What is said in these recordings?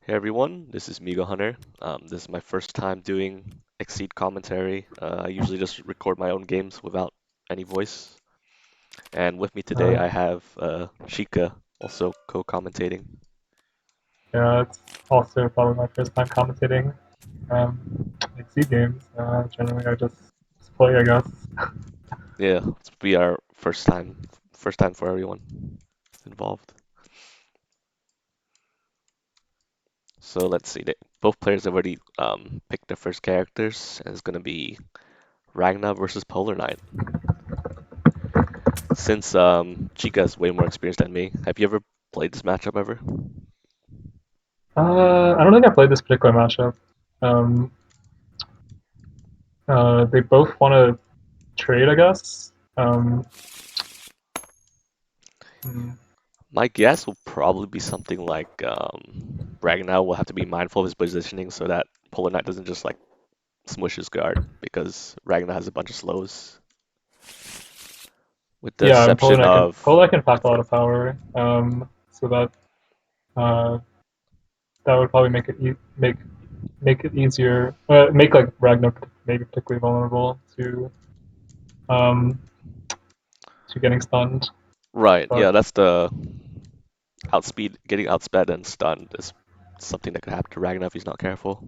Hey everyone, this is Migo Hunter. This is my first time doing Exceed commentary. I usually just record my own games without any voice. And with me today Uh, I have Chykka, also co-commentating. yeah, it's also probably my first time commentating XC games. Generally, I just play, I guess. Yeah, it's be our first time for everyone involved. So let's see, both players have already picked their first characters, and it's gonna be Ragnar versus Polar Knight. Since Chika has way more experience than me, have you ever played this matchup ever? I don't think I played this particular matchup. Um, they both want to trade, I guess. Hmm, My guess will probably be something like Ragnar will have to be mindful of his positioning so that Polar Knight doesn't just like smush his guard because Ragnar has a bunch of slows. With the yeah, and exception of Polak can pack a lot for of power. So uh, that would probably make it easier. Make like Ragnar maybe particularly vulnerable um to getting stunned. right, But yeah, that's the outspeed getting outsped and stunned is something that could happen to Ragnar if he's not careful.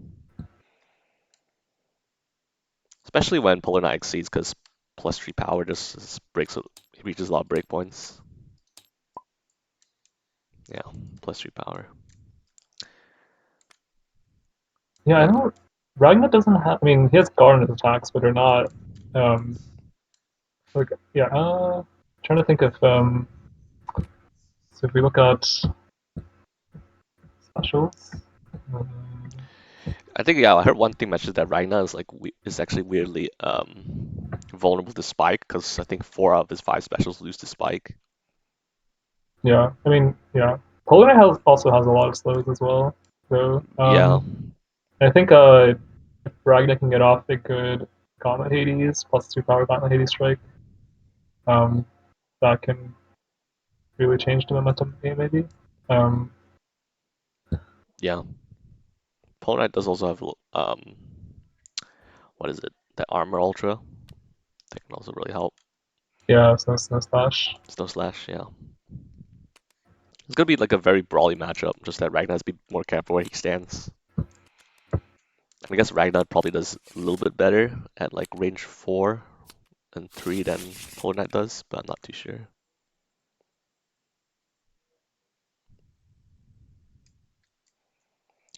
Especially when Polar Knight exceeds because +3 power just breaks he reaches a lot of break points. Yeah, +3 power. yeah, I Yeah, don't. Ragnar doesn't have. I mean, he has guard in his attacks, but they're not. Um, like yeah. Trying to think of. So if we look at specials, um, I think yeah, I heard one thing mentioned that Ragnar is like is actually weirdly vulnerable to spike because I think 4 out of his 5 specials lose to spike. yeah. I mean, yeah. Polar has also has a lot of slows as well. So Yeah, I think if Ragnar can get off a good Gauntlet Hades +2 power Gauntlet Hades strike, um, that can really change the momentum of the game maybe. Um, yeah. Polar Knight does also have what is it? That armor ultra that can also really help. yeah. So Snow Slash. Snow slash, yeah. It's gonna be like a very brawly matchup. Just that Ragnar has to be more careful where he stands. I guess Ragnar probably does a little bit better at like range 4 and 3 than Polar Knight does, but I'm not too sure.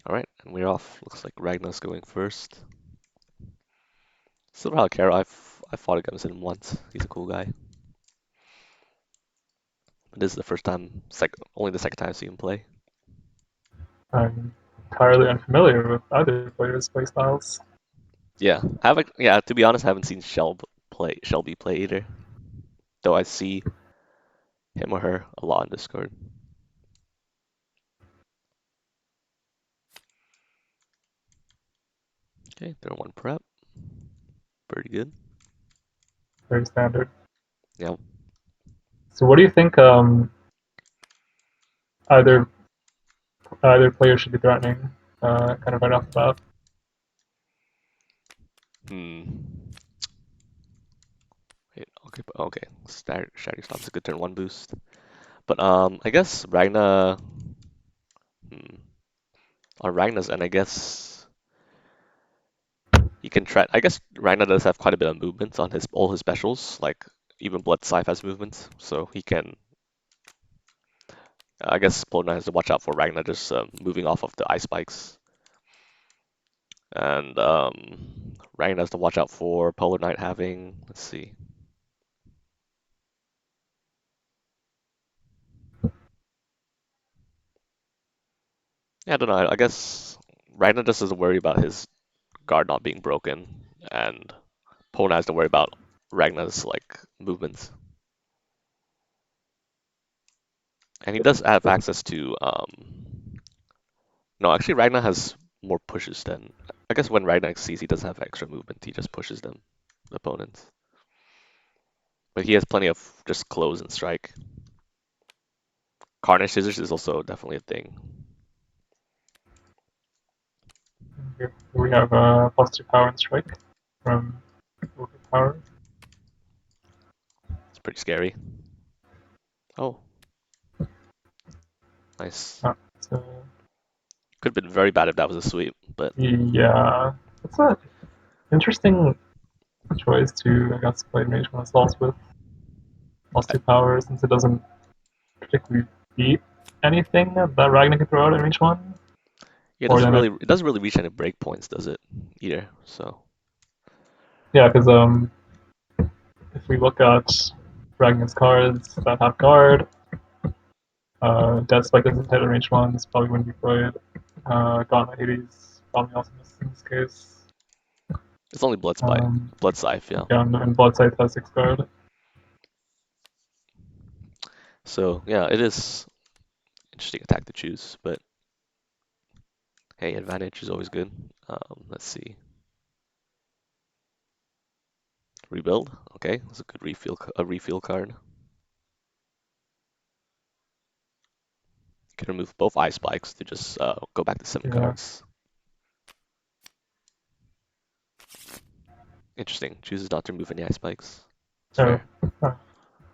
All right, and we're off. Looks like Ragnar's going first. SilverHakkero, I fought against him once. He's a cool guy. This is the first time, only the second time I've seen him play. I'm entirely unfamiliar with either players' playstyles. Yeah, I haven't. Yeah, to be honest, I haven't seen Shelby play either. Though I see him or her a lot on Discord. Okay, they're one prep. Pretty good. Very standard. Yeah. So, what do you think? Either either player should be threatening, kind of right off the bat. Hmm. Wait, okay, okay. Shattering Stomp's a good turn 1 boost. But I guess Ragnar. Hmm. On Ragnar's end, I guess he can try. I guess Ragnar does have quite a bit of movement on his all his specials. Like even Blood Scythe has movement, so he can. I guess Blood Knight has to watch out for Ragnar just moving off of the ice spikes, and Ragnar has to watch out for Polar Knight having. Let's see. Yeah, I don't know. I guess Ragnar just doesn't worry about his guard not being broken, and Polar Knight has to worry about Ragnar's like movements. And he does have access to no, actually Ragnar has more pushes than I guess when Ragnar sees he doesn't have extra movement, he just pushes them, the opponents. But he has plenty of just close and strike. Carnage Scissors is also definitely a thing. We have +2 power and strike from overpower. It's pretty scary. Oh, nice. So Could have been very bad if that was a sweep, but yeah, it's an interesting choice to I guess play range one assaults with +2 power since it doesn't particularly beat anything that Ragnar can throw out in range one. yeah, Or then it doesn't really reach any breakpoints, does it? Either. So yeah, because if we look at Ragnar's cards that have guard, Death Spike doesn't hit in range one. This probably wouldn't be played. Gauntlet Hades probably also misses in this case. it's only Um, Blood Scythe, yeah. yeah, and Blood Scythe has 6 guard. So yeah, it is interesting attack to choose, but hey, advantage is always good. Let's see. Rebuild. Okay, that's a good refill card. You can remove both Ice Spikes to just go back to 7 Yeah. cards. Interesting. Chooses not to remove any Ice Spikes. It's Oh, fair.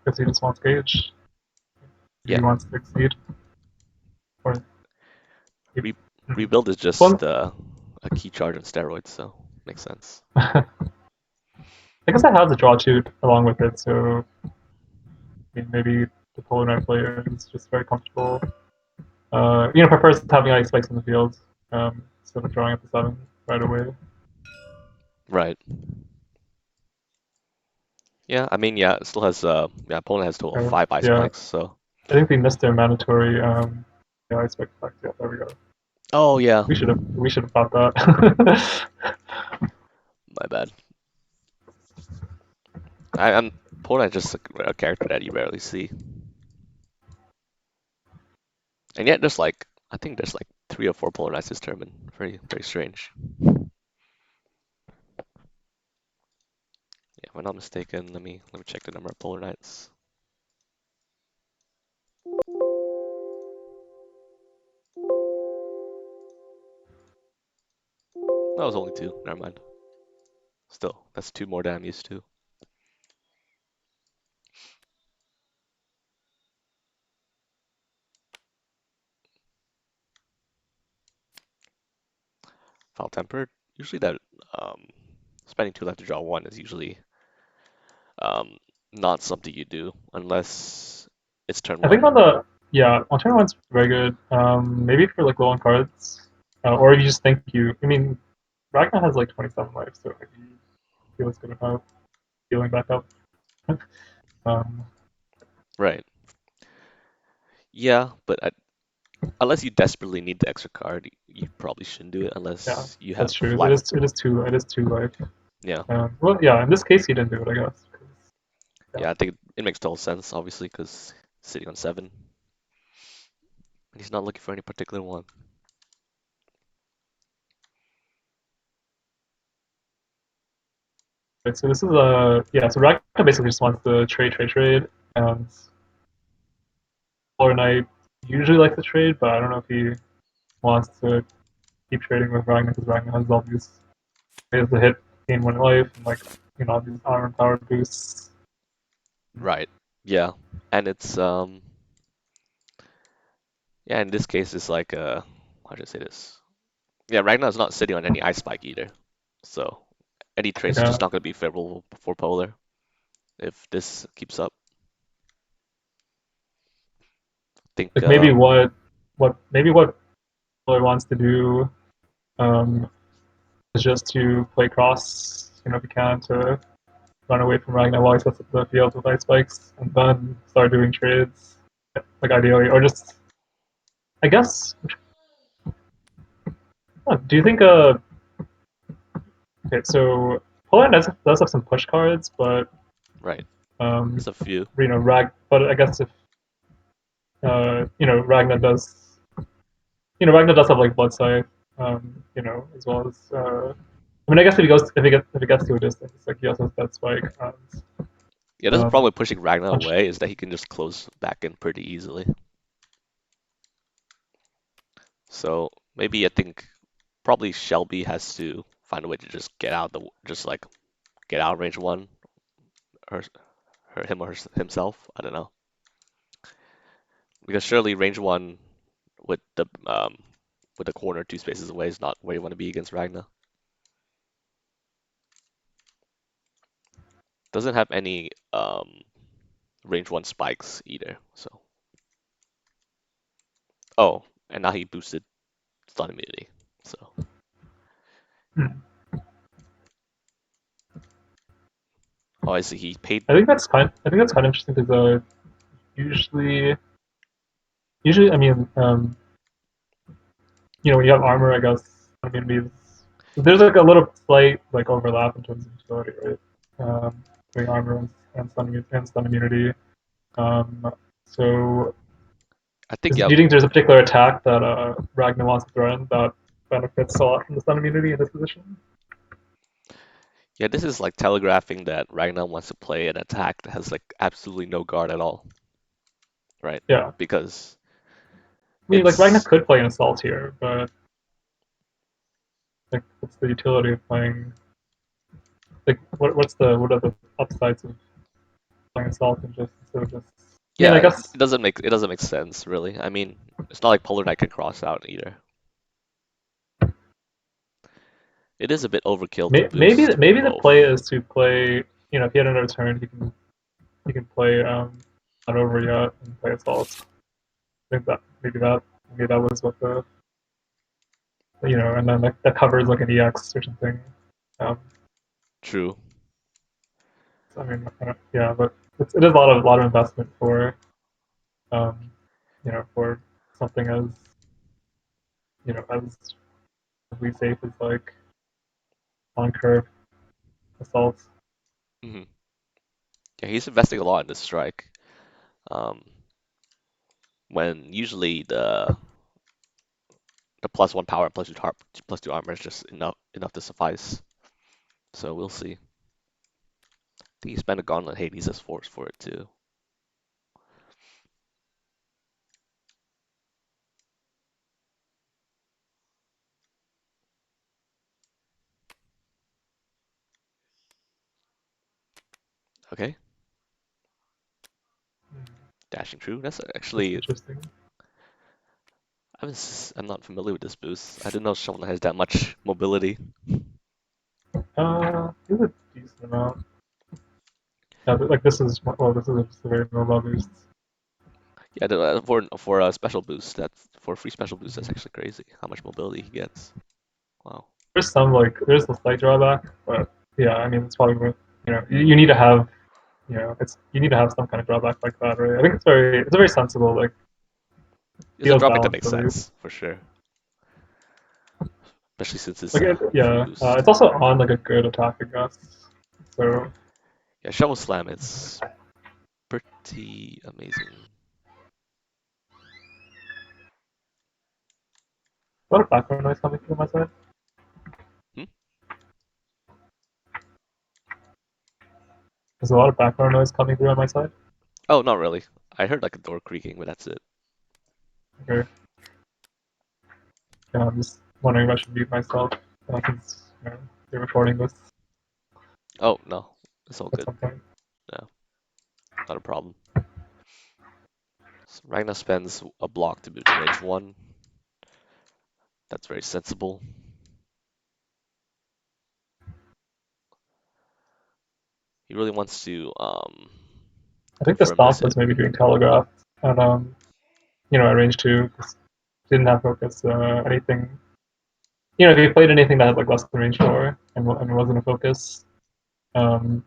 because he just wants Gauge. If Yeah. he wants to Exceed. Or he, Re Rebuild is well, just a key charge on steroids, so makes sense. I guess that has a draw too along with it, so I mean, maybe the Polar Knight player is just very comfortable. Prefers having ice spikes in the field instead of drawing up the 7 right away. Right. Yeah, I mean, yeah, it still has yeah, opponent has total of So, 5 Ice yeah, Spikes, so I think we missed their mandatory ice spike effect. Yeah, there we go. oh yeah, We should have thought that. my bad. I'm opponent is just a character that you rarely see. And yet there's like I think there's like 3 or 4 polarized this tournament. Very, very strange. Yeah, if I'm not mistaken, let me check the number of polar knights. That was only 2. Never mind. Still, that's 2 more than I'm used to. Foul tempered. Usually that um, spending 2 left to draw 1 is usually um, not something you do unless it's turn I think 1. on turn one's very good. Maybe for like low on cards, or you just think you. I mean, Ragnar has like 27 life, so like, he feels good about healing back up. um, Right. Yeah, but unless you desperately need the extra card, you probably shouldn't do it yeah, unless you that's have true. It life. is. It is 2 life. Yeah. Well, yeah. In this case, he didn't do it, I guess. Yeah. Yeah, I think it makes total sense, obviously, because sitting on 7, and he's not looking for any particular one. Right, so this is a yeah. So Ragnar basically just wants to trade, and Polar Knight usually likes to trade, but I don't know if he wants to keep trading with Ragnar because Ragnar has all these ways to hit gain 1 life and like all these armor and power boosts. Right. Yeah. And it's yeah, in this case it's like how should I say this? Yeah, Ragnar's not sitting on any ice spike either. So any trades is Yeah, just not gonna be favorable for Polar if this keeps up. I think like maybe what Polar wants to do um, is just to play cross, if he can, to run away from Ragnar while he sets up the field with ice spikes, and then start doing trades, like ideally, or just I guess. Do you think okay, so Poland does have some push cards, but right. um, There's a few. but I guess if Ragnar does have like Blood Scythe, as well as I mean, I guess if he gets to a distance, like he also has Death Spike and Yeah, that's the um, problem with pushing Ragnar punch. away is that he can just close back in pretty easily. So maybe I think Probably Shelby has to find a way to just get out just like get out of range one, her, him or himself. I don't know because surely range one with the corner 2 spaces away is not where you want to be against Ragna. Doesn't have any range one spikes either. So oh, and now he boosted stun immunity. So Hmm. oh, I see. He paid. I think that's kind of interesting because usually usually I mean when you have armor, I guess immunities. There's like a little slight like overlap in terms of utility, right? Between armor and stun immunity. So, I think do yeah, you think there's a particular attack that Ragnar wants to throw in that benefits a lot from the stun immunity in this position? yeah. This is like telegraphing that Ragnar wants to play an attack that has like absolutely no guard at all, right? Yeah, Because I mean, like Ragnar it's could play an assault here, but like, what's the utility of playing? Like, what are the upsides of playing assault and just instead of just? I mean, I yeah. It guess doesn't make sense really. I mean, it's not like Polar Knight can cross out either. It is a bit overkill to boost maybe the play both. is to play. If he had another turn, he can play not over yet and play assault. I think that maybe that was what the and then that covers like an EX or something. Um, True. I mean, yeah, but it is a lot of investment for um, for something as as we safe as like on curve assaults. Hmm. Yeah, he's investing a lot in this strike. Um, when usually the +1 power plus 2 armor is just enough to suffice. So we'll see. I think he spent a gauntlet Hades as force for it too. Okay, dashing true. That's That's actually interesting. I'm not familiar with this boost. I didn't know Shovel has that much mobility. It's a decent amount. Yeah, but, like this is just a very mobile boost. Yeah, for a special boost, that's for a free special boost. That's actually crazy how much mobility he gets. Wow. There's a slight drawback, but yeah, I mean it's probably worth you need to have it's you need to have some kind of drawback like that, right? I think it's a very sensible like It's a feels drawback that balanced makes at least. sense for sure, especially since it's Like a free yeah, boost. it's also on like a good attack, I guess. So Yeah, Shovel Slam is pretty amazing. a lot of background noise coming through my side. Hmm? There's a lot of background noise coming through on my side. Oh, not really. I heard like a door creaking, but that's it. Okay, yeah, I'm just wondering if I should mute myself since you're recording this Oh no, it's all at good. some point. No, not a problem. So Ragnar spends a block to move to range one. That's very sensible. He really wants to I think the confirm this stomp hit. was maybe being telegraphed, and at range two, didn't have focus. Anything, if you played anything that had like less than range four and wasn't a focus, um,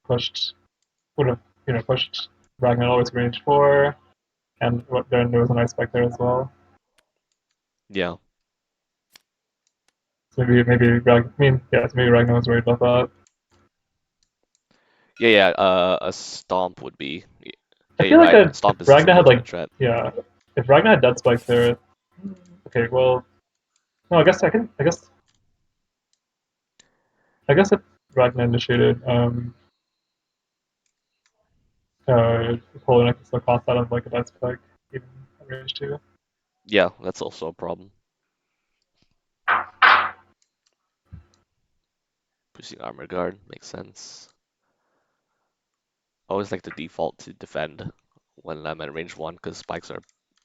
pushed would have pushed Ragnar always to range four, and then there was a nice spec there as well. Yeah, So maybe Ragnar was worried about that. yeah. A stomp would be. I Yeah, you're feel like right. if Stomp is the Ragnar had ultimate like threat. yeah, if Ragnar had dead spike there, okay, well, no, I guess if Ragnar initiated Polar Knight can still cost out of like a dead spike even at range two. Yeah, that's also a problem. Boosting armor guard makes sense. I always like to default to defend when I'm at range 1 because spikes are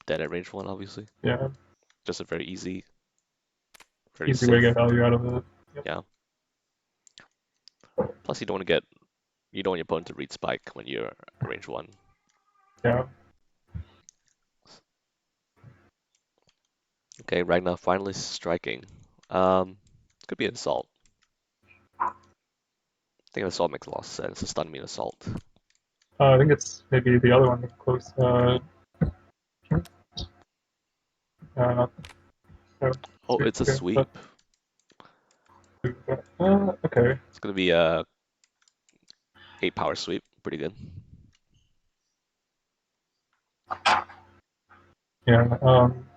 dead at range 1, obviously. Yeah, Just a very easy, very easy way to get safe. value out of it. Yep. Yeah. Plus, you don't want your opponent to read spike when you're at range 1. Yeah. Okay, Ragnar finally striking. Could be an assault. I think an assault makes a lot of sense. A stun mean assault. I think it's maybe the other one close. Not, Oh, sweet. it's a Okay, but sweep. okay. It's gonna be a 8 power sweep. Pretty good. Yeah.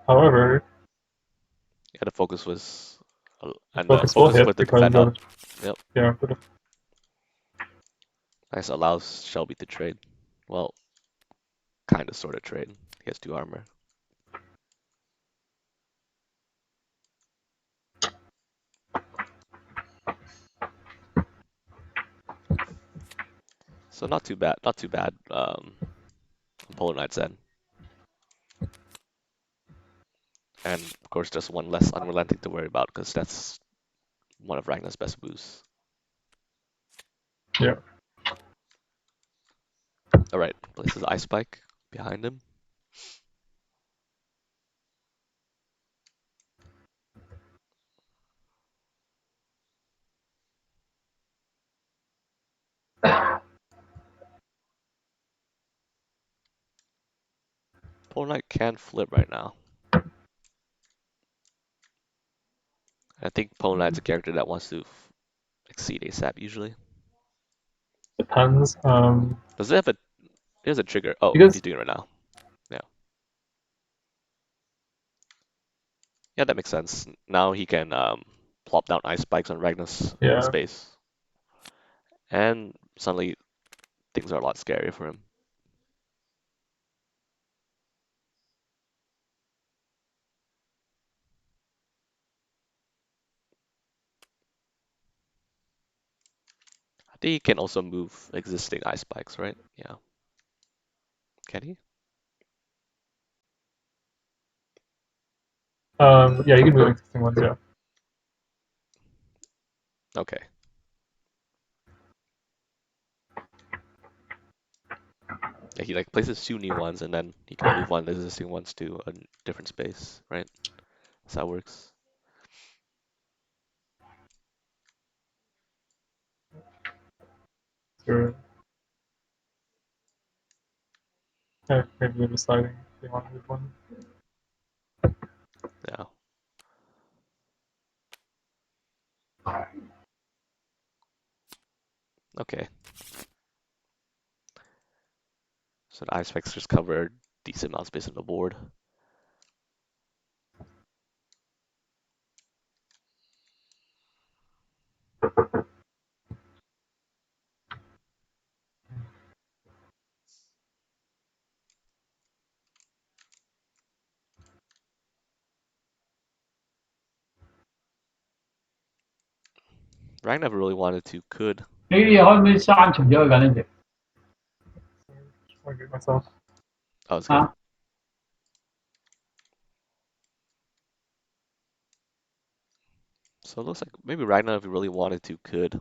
However, Yeah, the focus was, the and the focus will focus hit put the because defend up. of Yep, yeah. But nice. Allows Shelby to trade. Well, kind of, sort of trade. He has 2 armor. So not too bad. Not too bad. On Polar Knight's end. And of course, just one less unrelenting to worry about because that's one of Ragnar's best boosts. yeah. All right, places Ice Spike behind him. Polar Knight can flip right now. I think Polar Knight's a character that wants to exceed ASAP usually. Depends. Does it have a? There's a trigger. Oh, he's Because doing it right now. Yeah, yeah, that makes sense. Now he can plop down Ice Spikes on Ragnar's yeah. space, and suddenly things are a lot scarier for him. I think he can also move existing Ice Spikes, right? Yeah. Can he? Yeah. You can move existing ones. Yeah. Okay. Yeah, he like places 2 new ones and then he can move one of the existing ones to a different space, right? That's how it works. Sure. Yeah, maybe they're deciding if they want to move one. Yeah. Okay. So the Ice Spikes just cover decent amount of space on the board. Ryan never really wanted to, could. Maybe I may start to do it. I get myself. Oh, it's good. Huh? So it looks like maybe Ragnar, if he really wanted to, could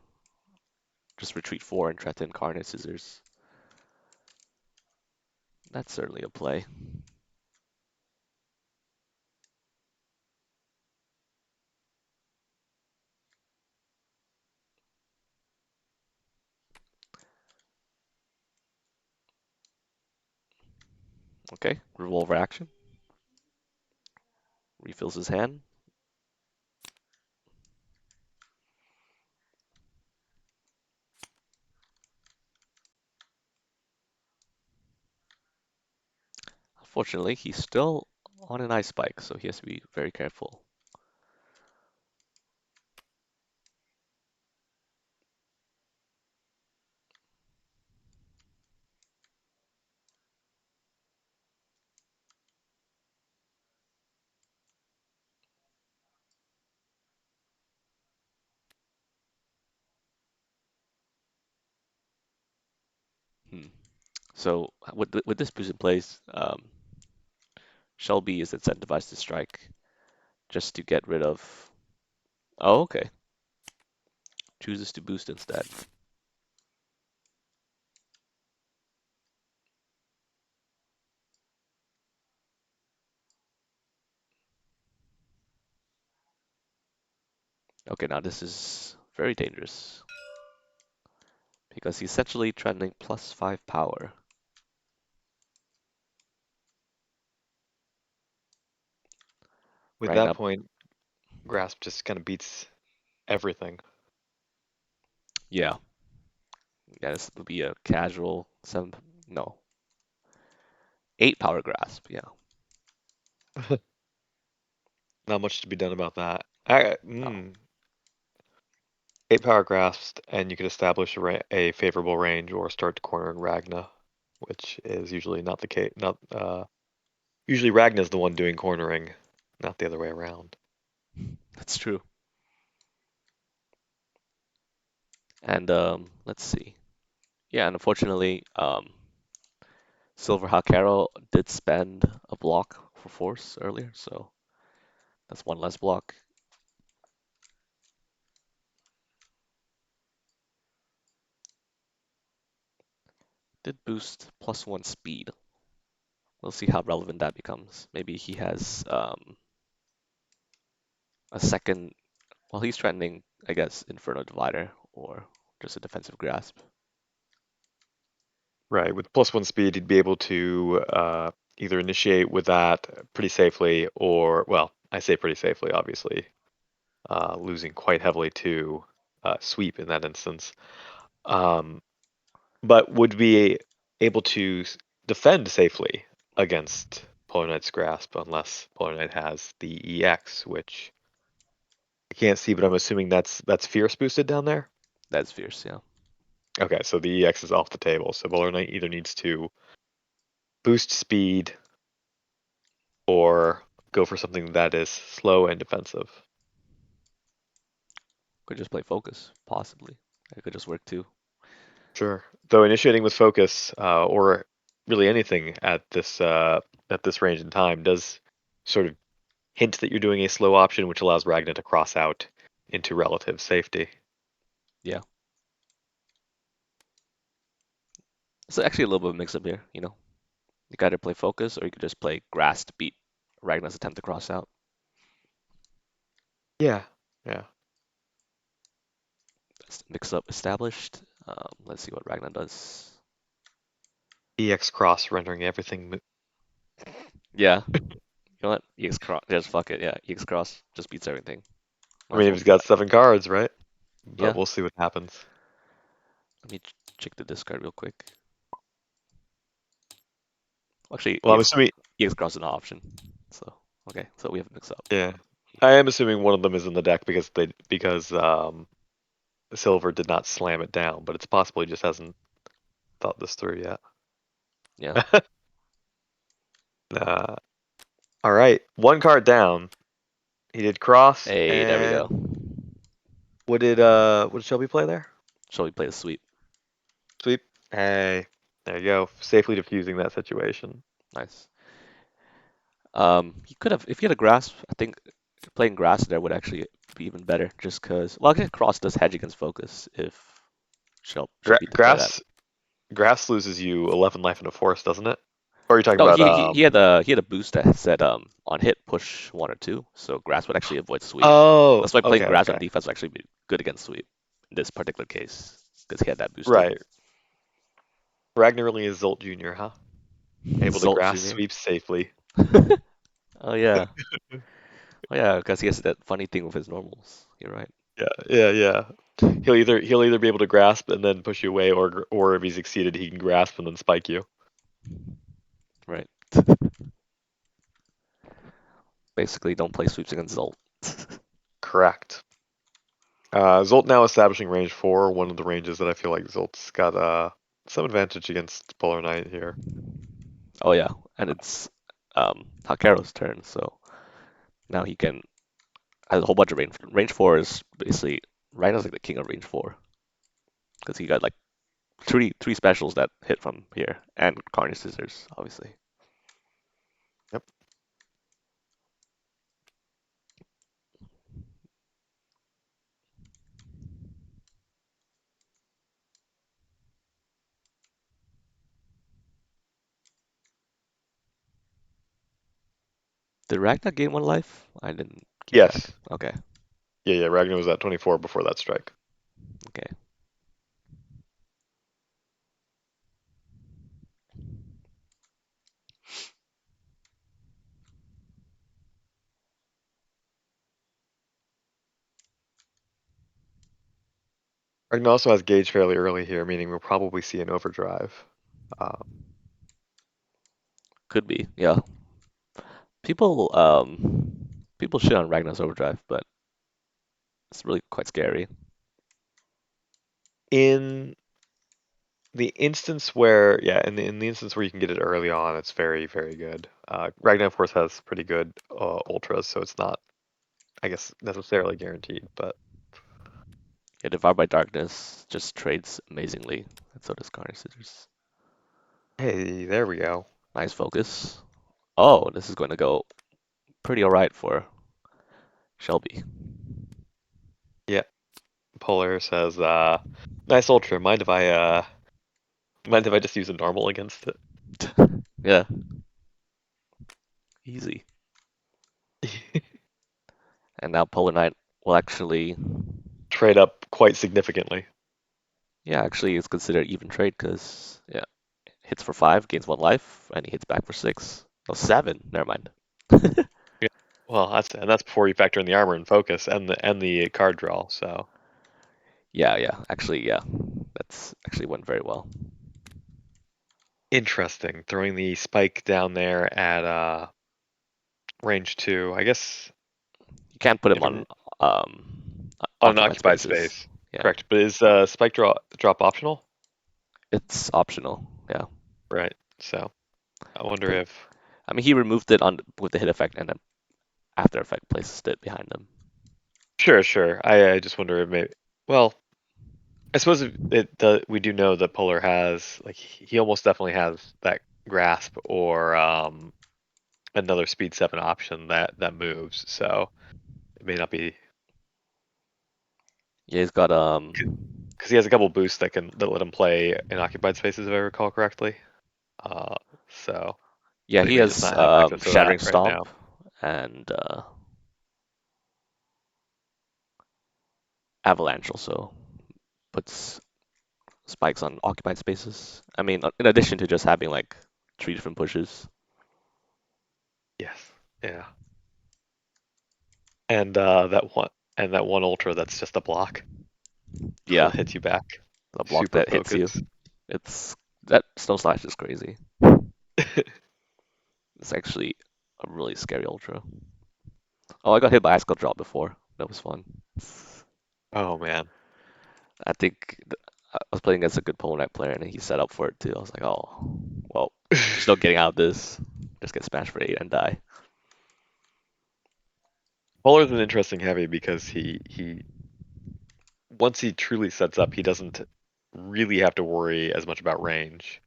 just retreat 4 and try to incarnate Scissors. That's certainly a play. Okay, revolver action. Refills his hand. Unfortunately, he's still on an Ice Spike, so he has to be very careful. So with this boost in place, Shelby is incentivized to strike just to get rid of. Oh, okay. Chooses to boost instead. Okay, now this is very dangerous because he's essentially trending +5 power. With Right that now, point, grasp just kind of beats everything. yeah, yeah, this would be a casual 7, no, 8 power grasp. Yeah, Not much to be done about that. no, 8 power grasp, and you can establish a favorable range or start cornering Ragna, which is usually not the case. Not usually Ragna's the one doing cornering, not the other way around. that's true. And let's see. Yeah, and unfortunately, SilverHakkero did spend a block for force earlier, so that's one less block. Did boost +1 speed. We'll see how relevant that becomes. Maybe he has a second. Well, he's threatening, I guess, Inferno Divider or just a defensive grasp. Right, with +1 speed, he'd be able to either initiate with that pretty safely, or, well, I say pretty safely, obviously, losing quite heavily to sweep in that instance. Um, but would be able to defend safely against Polar Knight's grasp unless Polar Knight has the EX, which I can't see, but I'm assuming that's fierce boosted down there. That's fierce, yeah. Okay, so the EX is off the table. So Polar Knight either needs to boost speed or go for something that is slow and defensive. Could just play focus, possibly. It could just work too. Sure. Though initiating with focus, or really anything at this range in time, does sort of hint that you're doing a slow option, which allows Ragnar to cross out into relative safety. Yeah. It's actually a little bit of a mix up here, you know. You could either play focus or you could just play grass to beat Ragnar's attempt to cross out. Yeah. Yeah. Mix up established. Let's see what Ragnar does. EX cross rendering everything. Yeah. You know what? EX cross. Just fuck it. Yeah. EX cross just beats everything. I Might as mean, well he's do got that. 7 cards, right? But Yeah. we'll see what happens. Let me check the discard real quick. Actually, Well, I'm assuming. EX cross is an option. So okay. So we have a mix up. Yeah. I am assuming one of them is in the deck because Silver did not slam it down, but it's possible he just hasn't thought this through yet. Yeah. uh, all right, 1 card down. He did cross, Hey, there we and go. what did Shelby play there? Shall we play the sweep? Sweep. Hey, there you go. Safely diffusing that situation. Nice. He could have, if he had a grasp, I think playing grass there would actually be even better, just because, well, I guess cross does hedge against focus if Shelby did play that. Grass loses you 11 life in a force, doesn't it? Or are you talking No, about he had a boost that said on hit push 1 or 2, so grass would actually avoid sweep. Oh, That's why playing okay, grass on okay. defense would actually be good against sweep in this particular case, because he had that boosted. Right. Ragnar really is Zolt Jr., huh? Able to Zolt grass Jr. sweep safely. Oh yeah, oh yeah, because he has that funny thing with his normals. You're right. Yeah, yeah, yeah. He'll either be able to grasp and then push you away, or if he's exceeded, he can grasp and then spike you. Right. Basically, don't play sweeps against Zolt. Correct. Zolt now establishing range 4, one of the ranges that I feel like Zolt's got some advantage against Polar Knight here. Oh yeah, and it's Hakero's turn, so now he can has a whole bunch of range. Range 4 is basically Rhino's like the king of range 4 because he got like three specials that hit from here, and Carnage Scissors, obviously. Yep. Did Ragnar gain 1 life? I didn't keep Yes. track. Okay, Yeah. Ragnar was at 24 before that strike. okay. Ragnar also has gauge fairly early here, meaning we'll probably see an overdrive. Could be, yeah. People shit on Ragnar's Overdrive, but it's really quite scary. In the instance where, in the instance where you can get it early on, it's very, very good. Ragnar, of course, has pretty good ultras, so it's not, I guess, necessarily guaranteed, but Yeah, Devoured by Darkness just trades amazingly, and so does Carnage Scissors. hey, there we go. Nice focus. Oh, this is going to go pretty alright for Shelby. Yeah, Polar says, nice ultra. Mind if I just use a normal against Yeah, easy. it? And now Polar Knight will actually, Trade up quite significantly. yeah, actually it's considered even trade because, yeah, hits for 5, gains 1 life, and he hits back for 6. Oh, 7. Never mind. Yeah. Well, that's before you factor in the armor and focus and the card draw. So Yeah. Actually, yeah. That's actually went very well. interesting. Throwing the spike down there at range 2. I guess You can't put him if on it, on an occupied occupied spaces. space. Yeah, Correct. But is spike drop optional? it's optional. Yeah. Right. So I wonder 'Cause- if I mean, he removed it on with the hit effect, and then after effect places it behind him. sure. I just wonder if maybe well, I suppose we do know that Polar has like he almost definitely has that grasp or another speed 7 option that moves. So it may not be Yeah, he's got because he has a couple boosts that let him play in occupied spaces if I recall correctly. Uh, so yeah, but he he may just has not have access to that Shattering right Stomp now. and Avalanche also puts spikes on occupied spaces. I mean, in addition to just having like 3 different pushes. Yes. Yeah. And that one ultra that's just a block Yeah, that hits you back. the block Super that hits you. focus. It's that Snow Slash is crazy. It's actually a really scary ultra. Oh, I got hit by Ice Cold Drop before. That was fun. Oh man. I think I was playing against a good Polo Knight player and he set up for it too. I was like, oh, well, there's no getting out of this. Just get smashed for 8 and die. Polar's an interesting heavy because he once he truly sets up, he doesn't really have to worry as much about range.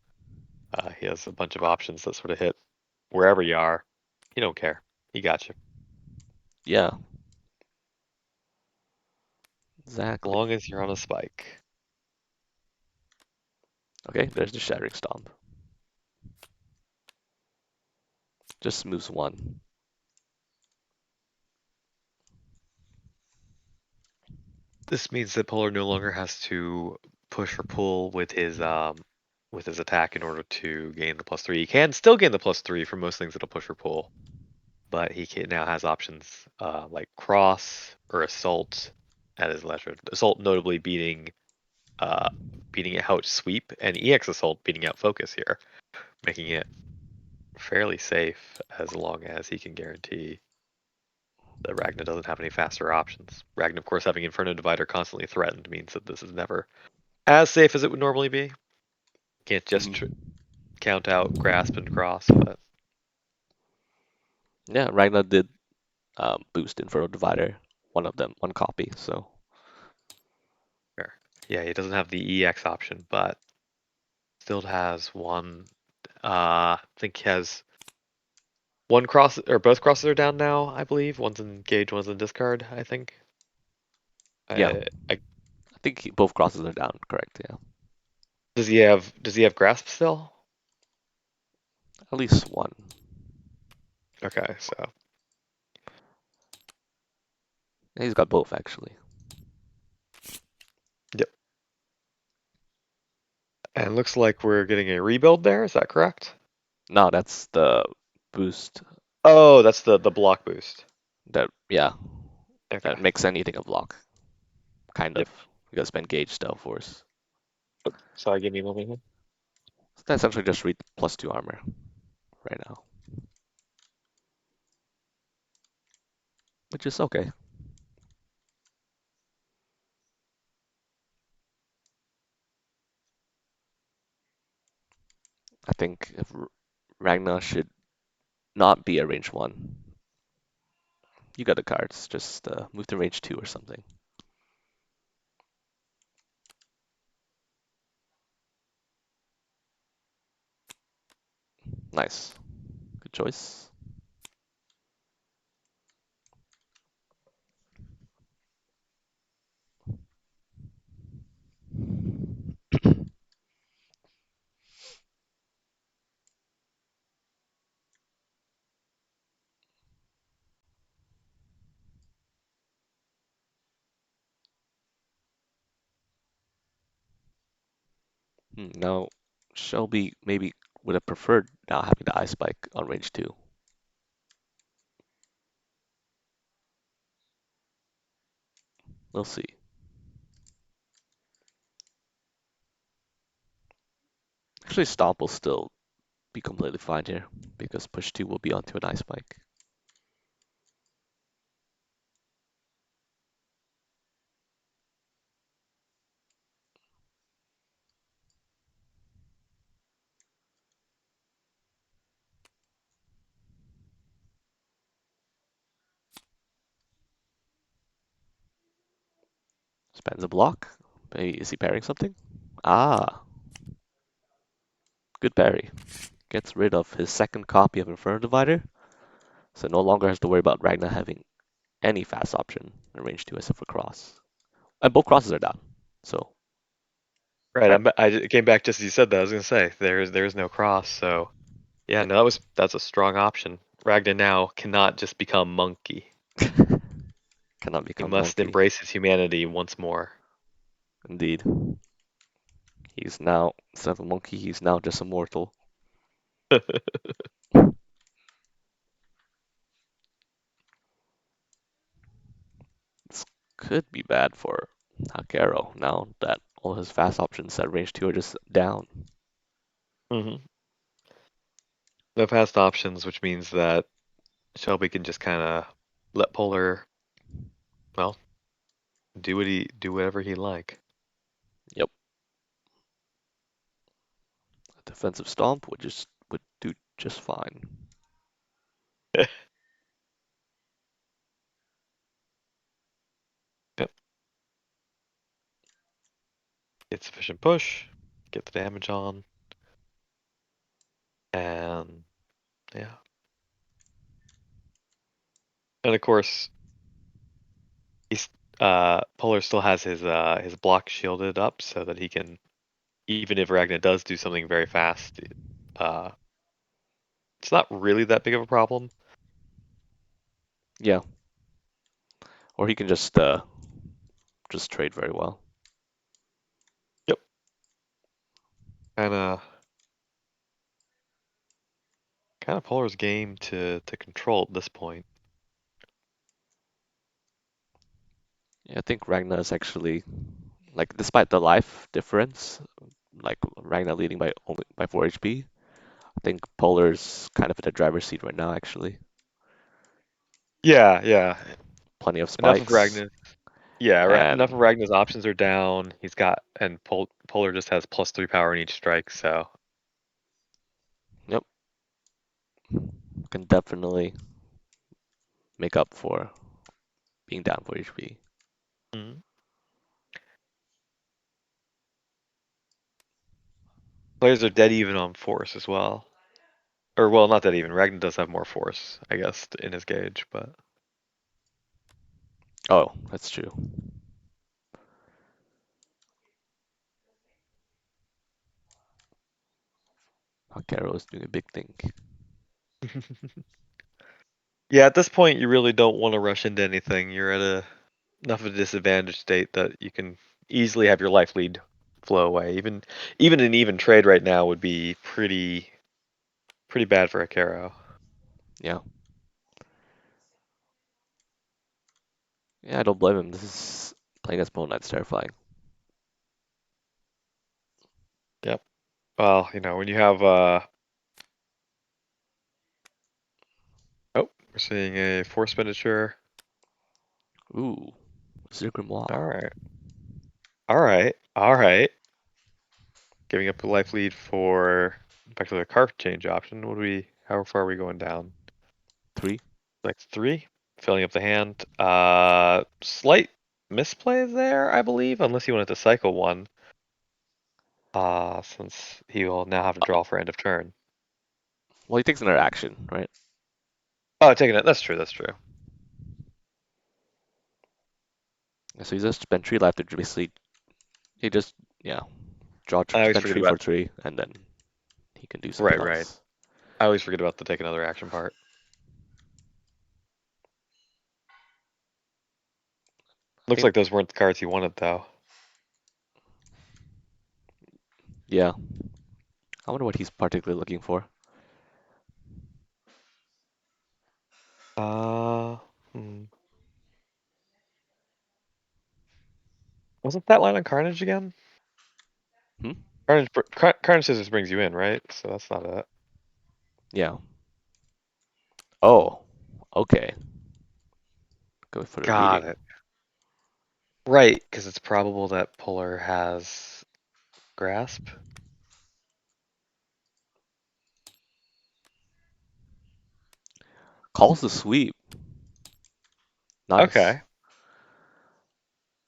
He has a bunch of options that sort of hit wherever you are. He don't care. He got you. Yeah, As exactly. long as you're on a spike. Okay, there's the Shattering Stomp. Just moves 1. This means that Polar no longer has to push or pull with his attack in order to gain the +3. He can still gain the +3 for most things that'll push or pull, but now has options like cross or assault at his leisure. Assault notably beating out sweep, and EX assault beating out focus here, making it fairly safe as long as he can guarantee that Ragnar doesn't have any faster options. Ragnar, of course, having Inferno Divider constantly threatened means that this is never as safe as it would normally be. Can't just count out grasp and cross, but Yeah, Ragnar did boost Inferno Divider. One of them, one copy. So sure. Yeah, he doesn't have the EX option, but still has one. I think he has one cross, or both crosses are down now, I believe. One's in engage, one's in discard, I think. Yeah, I I think both crosses are down, correct, yeah. does he have grasp still? At least one. Okay, so Yeah, he's got both, actually. yep. And it looks like we're getting a rebuild there, is that correct? No, that's the boost Oh, that's the block boost. that, yeah, Okay. that makes anything a block, kind Yep. of. You gotta spend gauge still force. Sorry, give me a moment here. So that's essentially just read +2 armor right now, which is okay. I think if Ragnar should not be a range 1. You got the cards, just move to range 2 or something. Nice. Good choice. Now, Shelby maybe would have preferred now having the Ice Spike on range 2. We'll see. Actually, Stomp will still be completely fine here, because push 2 will be onto an Ice Spike. Spends a block. Maybe, is he parrying something? Ah, good parry. Gets rid of his second copy of Inferno Divider, so no longer has to worry about Ragnar having any fast option in range 2 except for cross. And both crosses are down, so Right, Rag I came back just as you said that. I was gonna say there's no cross, so yeah, yeah. no, that's a strong option. Ragnar now cannot just become monkey. Cannot He become must monkey. embrace his humanity once more. Indeed. He's now, instead of a monkey, he's now just a mortal. This could be bad for Hakkero now that all his fast options at range 2 are just down. hmm No fast options, which means that Shelby can just kind of let Polar, well, do whatever he like. Yep. A defensive stomp would do just fine. Yep. Get sufficient push, get the damage on, and yeah. And of course, he's Polar still has his block shielded up so that he can, even if Ragnar does do something very fast, uh, it's not really that big of a problem. Yeah. Or he can just trade very well. Yep. Kind of Polar's game to control at this point. Yeah, I think Ragnar is actually, like, despite the life difference, like Ragnar leading by only by 4 HP, I think Polar's kind of in the driver's seat right now, actually. Yeah, yeah. Plenty of Enough of spikes, Ragnar. Yeah, enough of and Ragnar's options are down. He's got, and Polar just has +3 power in each strike, so. yep, can definitely make up for being down 4 HP. Mhm. players are dead even on force as well. Or well, not dead even. Ragnar does have more force, I guess, in his gauge, but Oh, that's true. Hakkero is doing a big thing. yeah, at this point you really don't want to rush into anything. You're at enough of a disadvantaged state that you can easily have your life lead flow away. Even an even trade right now would be pretty bad for Hakkero. Yeah. Yeah, I don't blame him. This is playing as Moon Knight's terrifying. Yep. Well, when you have oh, we're seeing a force expenditure. Ooh, Zirgrimoire. All right. Giving up a life lead for back to the card change option. How far are we going down? 3. Like 3? Filling up the hand. Slight misplay there, I believe, unless he wanted to cycle one. Since he will now have to draw for end of turn. Well, he takes another action, right? Oh, taking it. That's true. So he's just spent 3 life to basically, he just, yeah, I always spend forget 3 for about 3, and then he can do something right. else. I always forget about the take another action part. I Looks think, like those weren't the cards he wanted though. yeah. I wonder what he's particularly looking for. Uh, hmm. Wasn't that line on Carnage again? Hmm? Carnage Scissors brings you in, right? So that's not it. Yeah. Oh, okay. Go for the Got reading. it. Right, because it's probable that Polar has grasp. Calls the sweep. Nice. Okay.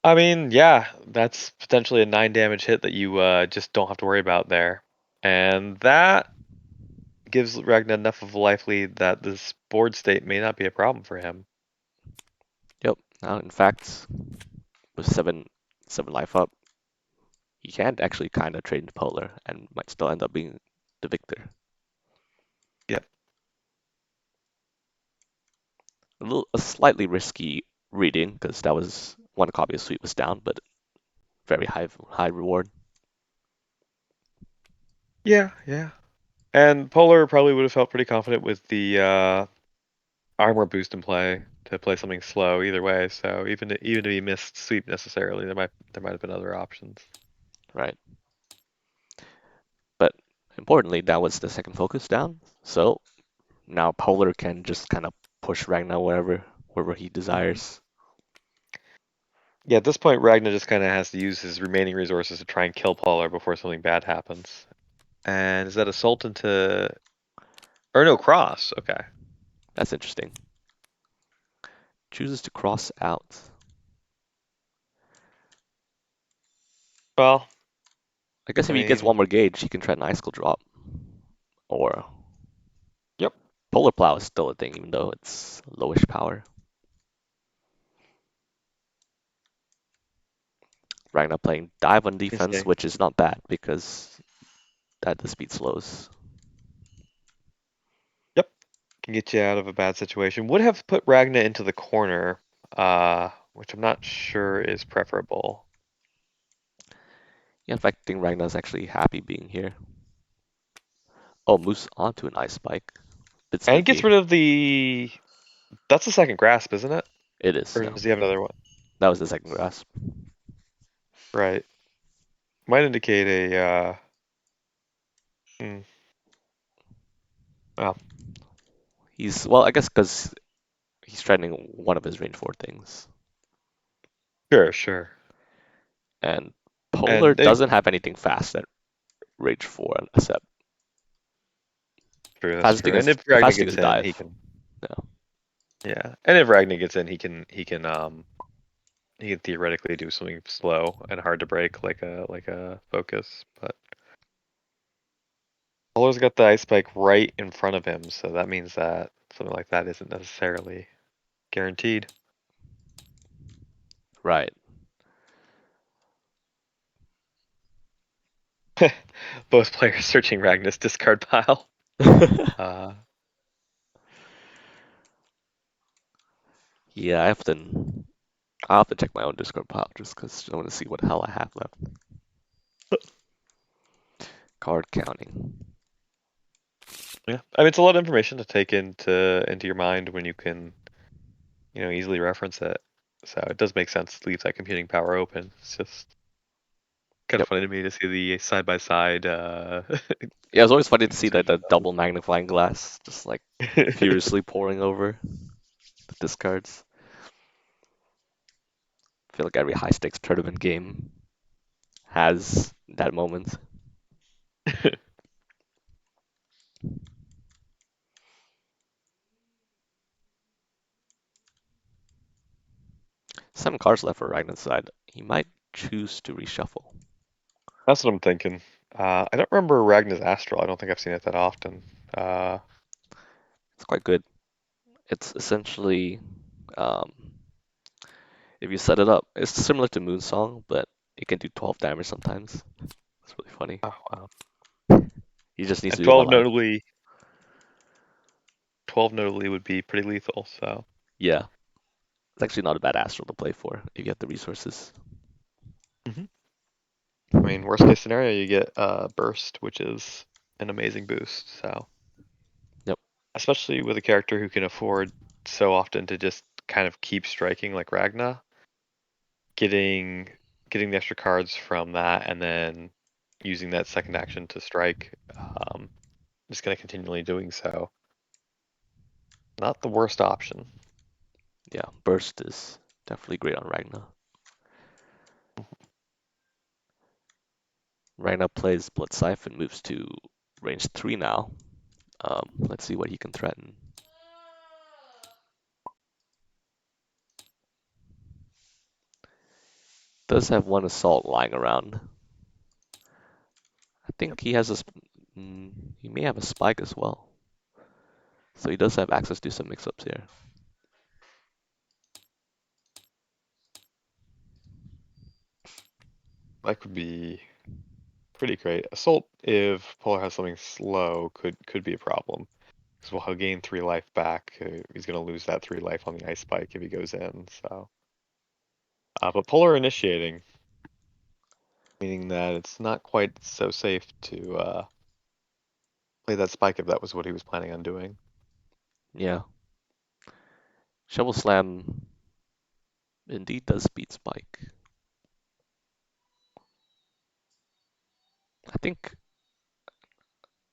I mean, yeah, that's potentially a 9 damage hit that you just don't have to worry about there. And that gives Ragnar enough of a life lead that this board state may not be a problem for him. Yep. Now, in fact, with 7 life up, he can actually kind of trade into Polar and might still end up being the victor. Yep. A slightly risky reading because that was one copy of sweep was down, but very high reward. Yeah. And Polar probably would have felt pretty confident with the armor boost in play to play something slow either way. So even if he missed sweep necessarily, there might have been other options. Right. But importantly, that was the second focus down. So now Polar can just kind of push Ragnar wherever he desires. Yeah, at this point, Ragnar just kind of has to use his remaining resources to try and kill Polar before something bad happens. And is that assault into... Or no, cross. Okay. That's interesting. Chooses to cross out. Well, I guess I if he gets mean, one more gauge, he can try an Icicle Drop. Or yep. Polar Plow is still a thing, even though it's lowish power. Ragnar playing dive on defense, Okay. which is not bad because that the speed slows. Yep. Can get you out of a bad situation. Would have put Ragnar into the corner, which I'm not sure is preferable. Yeah, in fact, I think Ragnar's actually happy being here. Oh, moves onto an Ice Spike. Bit And gets sneaky. rid of the... That's the second grasp, isn't it? It is, Or yeah. does he have another one? That was the second grasp. Right. Might indicate a... hmm. Well, Well, I guess because he's threatening one of his range 4 things. sure. And Polar And doesn't have anything fast at range 4 except true, that's fastest thing true. And is if the Ragnar fastest thing gets is in, he dive. can... Yeah, Yeah. And if Ragnar gets in, he can theoretically do something slow and hard to break like a focus, but Polar's got the ice spike right in front of him, so that means that something like that isn't necessarily guaranteed. Right. Both players searching Ragnar's discard pile. Yeah, I'll have to check my own Discord pile just because I want to see what the hell I have left. Card counting. Yeah, I mean it's a lot of information to take into your mind when you can, easily reference it. So it does make sense to leave that computing power open. It's just kind of Yep. funny to me to see the side by side. Yeah, it's always funny to see the double magnifying glass just like furiously pouring over the discards. I feel like every high stakes tournament game has that moment. Seven cards left for Ragnar's side. He might choose to reshuffle. That's what I'm thinking. I don't remember Ragnar's Astral. I don't think I've seen it that often. It's quite good. It's essentially, um, if you set it up, it's similar to Moonsong, but it can do 12 damage sometimes. It's really funny. Oh wow. He just needs And to do 1 life. 12 notably would be pretty lethal. So Yeah, it's actually not a bad Astral to play for if you have the resources. I mean, worst case scenario, you get Burst, which is an amazing boost. So Yep. especially with a character who can afford so often to just kind of keep striking like Ragna, getting the extra cards from that and then using that second action to strike, just kind of continually doing so. Not the worst option. Yeah, Burst is definitely great on Ragnar. Ragnar plays Blood Siphon, moves to range 3 now. Let's see what he can threaten. Does have 1 Assault lying around. I think he has he may have a Spike as well. So he does have access to some mix-ups here. That could be pretty great. Assault, if Polar has something slow, could be a problem. Because he'll gain 3 life back. He's going to lose that 3 life on the ice spike if he goes in. So, but Polar initiating, meaning that it's not quite so safe to play that spike if that was what he was planning on doing. Yeah. Shovel Slam indeed does beat Spike.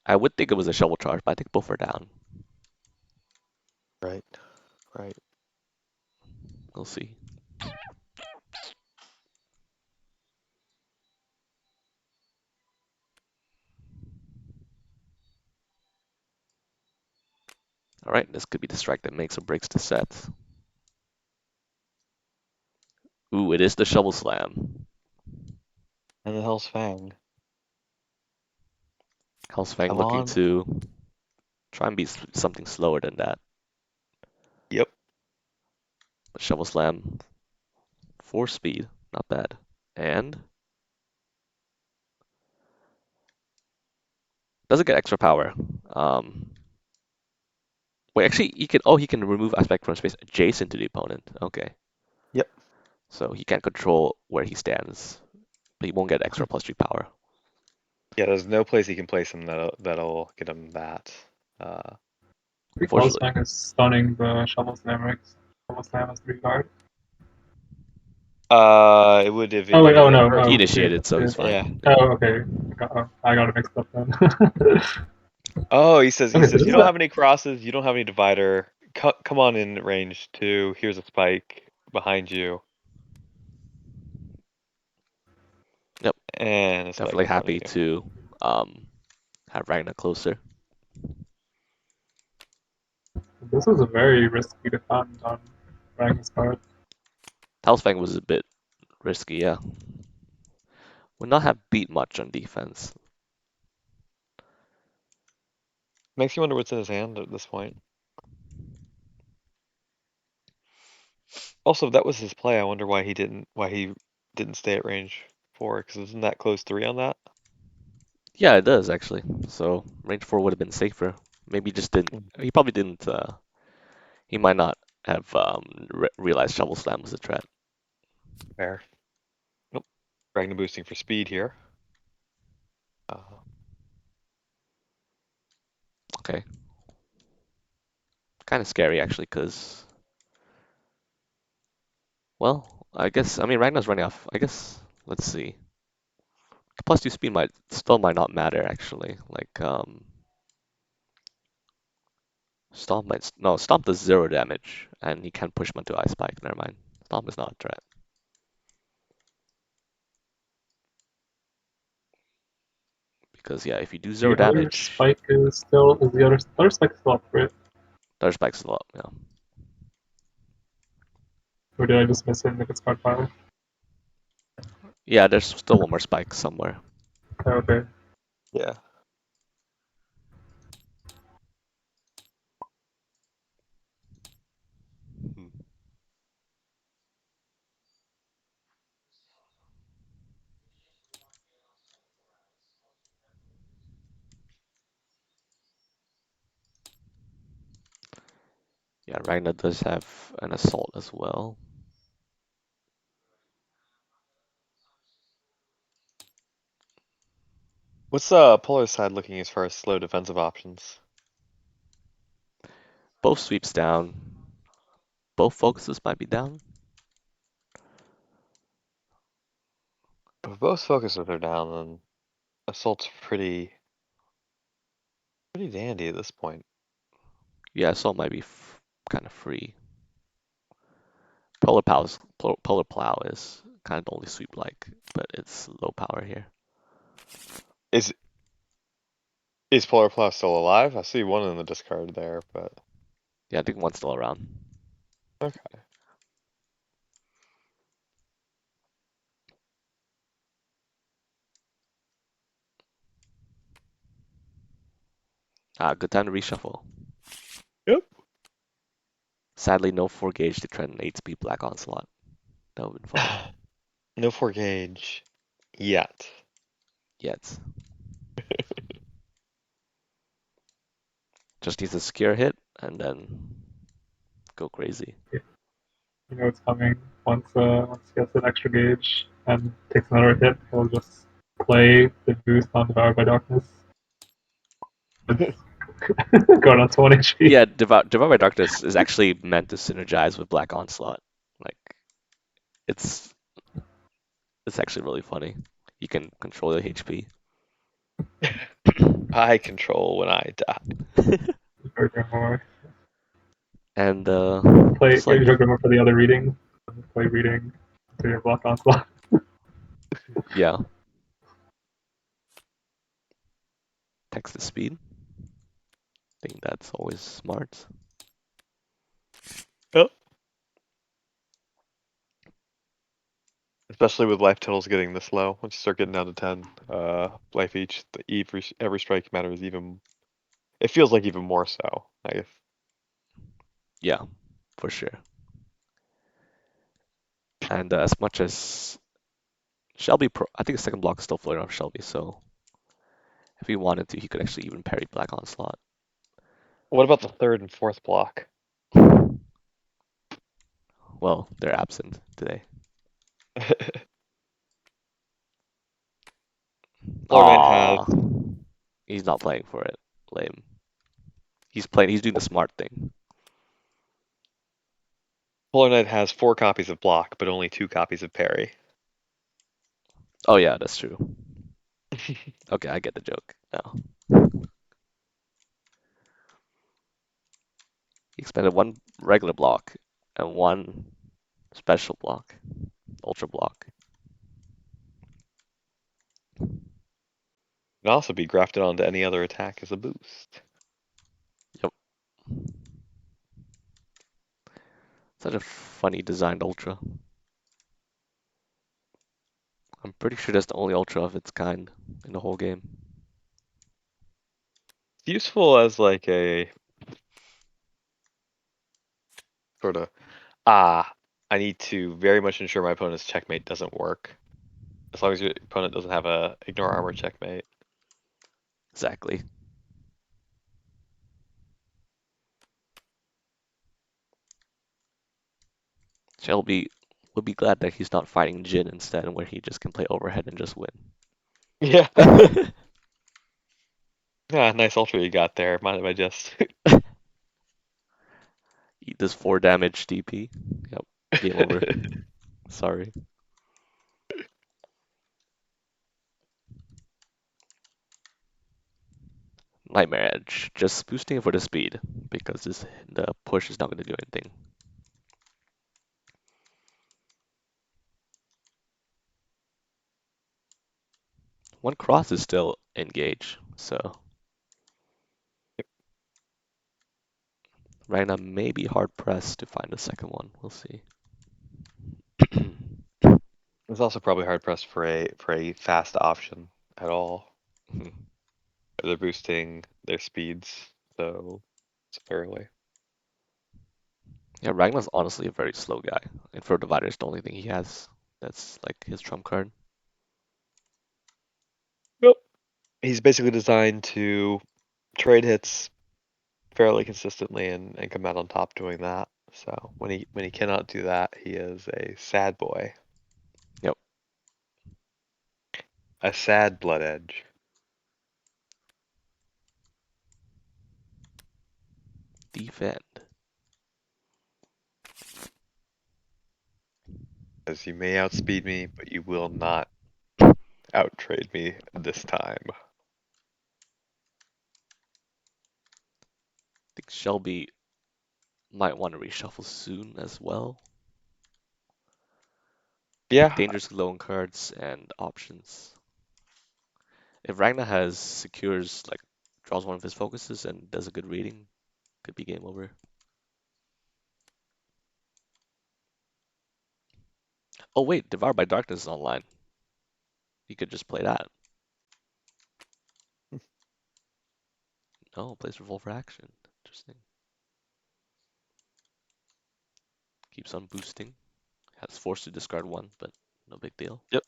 I would think it was a Shovel Charge, but I think both are down. Right. Right. We'll see. Alright, this could be the strike that makes or breaks the set. Ooh, it is the Shovel Slam. And the Hell's Fang. Hellsfang Come looking on. to try and be something slower than that. Yep. But Shovel Slam, 4 speed, not bad. And doesn't get extra power. Wait, actually, he can remove aspect from space adjacent to the opponent. Okay. Yep. So he can't control where he stands, but he won't get extra +3 power. Yeah, there's no place he can place him that'll get him that. Unfortunately. Hellsfang is stunning the Shovel Slam, right? Shovel Slam has 3 cards. It would have Oh wait, oh initiated no, first. He oh, initiated, so he's Yeah. fine. oh okay, I got it mixed up then. Oh, he says Okay, so this you is don't have any crosses, you don't have any divider. Come on in range 2. Here's a spike behind you. Yep. And a spike Definitely in front of happy you. to have Ragnar closer. this is a very risky defend on Ragnar's part. Hellsfang was a bit risky, yeah. Would not have beat much on defense. Makes you wonder what's in his hand at this point. Also, if that was his play, I wonder why he didn't stay at range 4, because isn't that close 3 on that? Yeah, it does actually. So range 4 would have been safer. Maybe he just didn't. He probably didn't. He might not have realized Shovel Slam was a threat. Fair. Nope. Ragnar boosting for speed here. Okay. Kind of scary actually, because well, I guess I mean Ragnar's running off. I guess let's see. +2 speed might not matter actually. Like Stomp might no Stomp does 0 damage, and he can push him into Ice Spike. Never mind. Stomp is not a threat. Because yeah, if you do 0 The other damage, spike is the other spike still up, right? Thunder Spike's a lot. Yeah. Or did I just miss it and make it Spark Fire? Yeah, there's still one more spike somewhere. Okay. Yeah. Hmm. Yeah, Ragnar does have an assault as well. What's Polar side looking as far as slow defensive options? Both sweeps down. Both focuses might be down. If both focuses are down, then assault's pretty dandy at this point. Yeah, assault might be kind of free. Polar Plow is kind of the only sweep like, but it's low power here. Is Polar Plow still alive? I see one in the discard there, but Yeah, I think one's still around. okay. Good time to reshuffle. Yep. Sadly, no 4 gauge to trend an 8 speed Black Onslaught. That would have been funny. No 4 gauge yet. Yet. Just needs a secure hit and then go crazy. You know it's coming. Once he gets an extra gauge and takes another hit, he'll just play the boost on Devoured by Darkness. Going on to 1 HP. Yeah, Devour by Darkness is actually meant to synergize with Black Onslaught. Like, it's actually really funny. You can control the HP. I control when I die. More. And Play just like Juggernaut for the other reading. Play reading to your block onslaught. yeah, text to speed. I think that's always smart. Yep. Especially with life totals getting this low. Once you start getting down to 10 life each, every strike matters even. It feels like even more so. Like Yeah, for sure. And as much as Shelby, I think the second block is still floating off Shelby, so if he wanted to, he could actually even parry Black Onslaught. what about the third and fourth block? Well, they're absent today. Polar Knight has Aw, he's not playing for it. Lame. He's doing the smart thing. Polar Knight has 4 copies of block, but only 2 copies of parry. Oh yeah, that's true. Okay, I get the joke now. He expended 1 regular block and 1 special block, ultra block. Can also be grafted onto any other attack as a boost. Yep. Such a funny designed ultra. I'm pretty sure that's the only ultra of its kind in the whole game. useful as like a sort of I need to very much ensure my opponent's checkmate doesn't work. As long as your opponent doesn't have a ignore armor checkmate. Exactly. Shelby would be glad that he's not fighting Jin instead, where he just can play overhead and just win. Yeah. Yeah, nice ultra you got there. Mind if I just Eat this 4 damage DP. Yep. Game over. Sorry. Nightmare Edge. Just boosting it for the speed, because the push is not going to do anything. One cross is still engaged, so Ragna may be hard pressed to find the second one. We'll see. It's also probably hard pressed for a fast option at all. They're boosting their speeds, so sparingly. Yeah, Ragna's honestly a very slow guy. Inferno Divider is the only thing he has that's like his trump card. Yep. He's basically designed to trade hits fairly consistently and come out on top doing that. So when he cannot do that, he is a sad boy. Yep. A sad blood edge. Defend. As you may outspeed me, but you will not outtrade me this time. I think Shelby might want to reshuffle soon as well. Yeah, Dangerously low on cards and options. If Ragnar has secures like draws one of his focuses and does a good reading, could be game over. Oh wait, Devoured by Darkness is online. You could just play that. No, plays Revolver Action. Interesting. Keeps on boosting. Has forced to discard one, but no big deal. yep.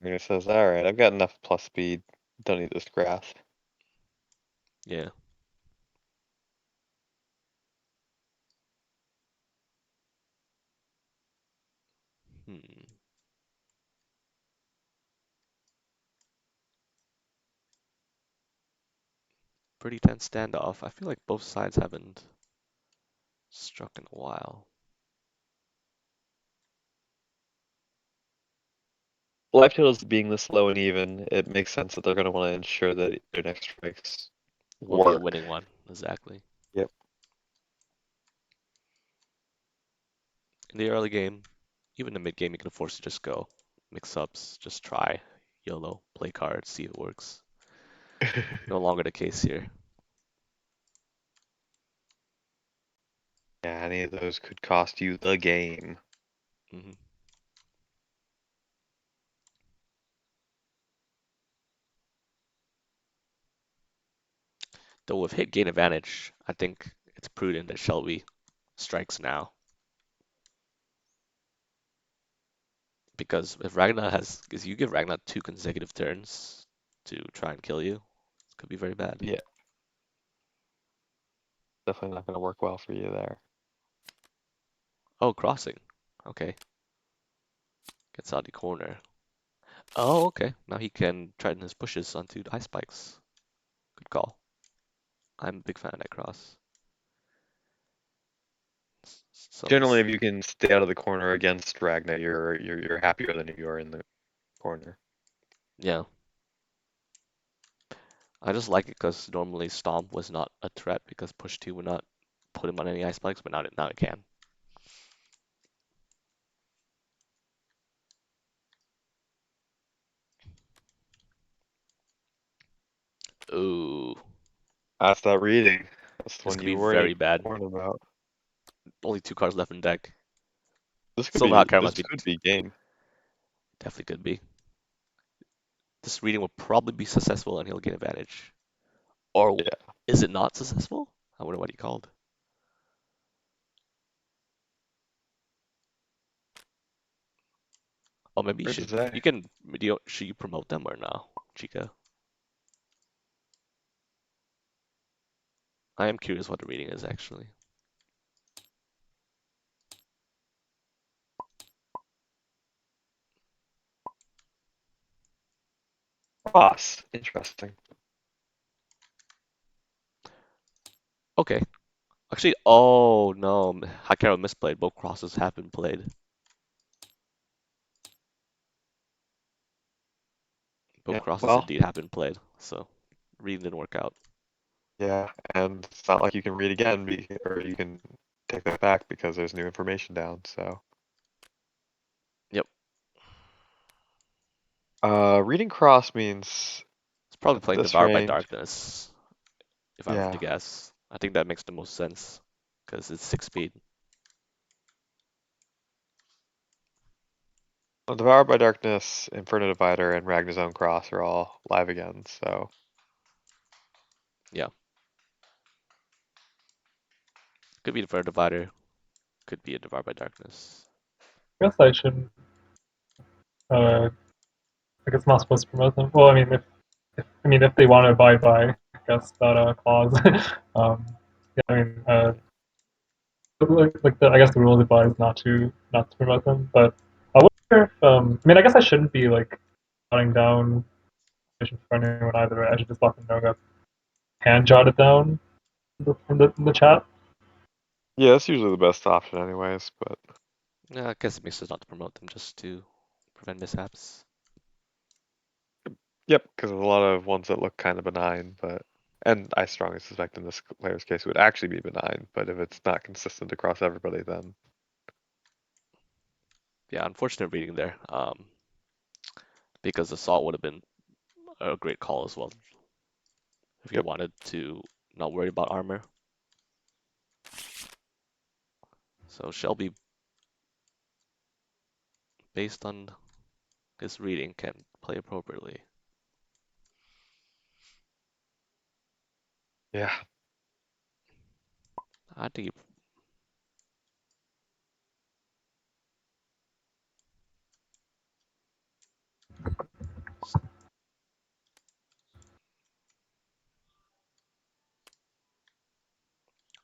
And it says, alright, I've got enough plus speed. Don't need this grass. Yeah. Hmm. Pretty tense standoff. I feel like both sides haven't struck in a while. Life totals being this low and even, it makes sense that they're going to want to ensure that their next strikes Will be a work. winning one, exactly. Yep. In the early game, even the mid game, you can force to just go. Mix ups, just try. YOLO, play cards, see if it works. No longer the case here. Yeah, any of those could cost you the game. Hmm. Though with hit gain advantage, I think it's prudent that Shelby strikes now. Because if you give Ragnar 2 consecutive turns to try and kill you, it could be very bad. Yeah, definitely not going to work well for you there. Oh, crossing. Okay. Gets out the corner. Oh, okay. Now he can threaten his pushes onto the ice spikes. Good call. I'm a big fan of that cross. So Generally, if you can stay out of the corner against Ragna, you're happier than if you are in the corner. yeah. I just like it because normally Stomp was not a threat because push 2 would not put him on any ice spikes, but now it can. Ooh, That's that reading. That's the this one could you be were very bad. warned about. Only 2 cards left in deck. This could be SilverHakkero this must be could be game. definitely could be. This reading will probably be successful and he'll gain advantage. Or Yeah. is it not successful? I wonder what he called. Oh, maybe Hard to say. should you promote them or no, Chykka? I am curious what the reading is actually. Cross. Interesting. Okay. Actually, oh no, Hakkero misplayed. Both crosses have been played. Both Yeah. crosses Well, indeed have been played. So, reading didn't work out. yeah, and it's not like you can read again, or you can take that back because there's new information down. So, Yep. reading cross means It's probably at playing this Devoured by range. Darkness, if I were to Yeah. guess. I think that makes the most sense because it's 6 speed. Well, Devoured by Darkness, Inferno Divider, and Ragnar's Own Cross are all live again. So, Yeah. Could be the Fair Divider. Could be a Devoured by Darkness. I guess I shouldn't. Like it's not supposed to promote them. Well, I mean, if they want to abide by, I guess that clause. Yeah, I mean, I guess the rule advise not to promote them. But I wonder if I mean, I guess I shouldn't be like jotting down information for anyone either. Right? I should just let them know that hand jot it down in the chat. yeah, that's usually the best option, anyways. But Yeah, I guess it makes sense not to promote them just to prevent mishaps. yep, because there's a lot of ones that look kind of benign, and I strongly suspect in this player's case it would actually be benign. But if it's not consistent across everybody, then Yeah, unfortunate reading there. Because Assault would have been a great call as well if you yep. wanted to not worry about armor. So Shelby, based on his reading, can play appropriately. Yeah. I think he,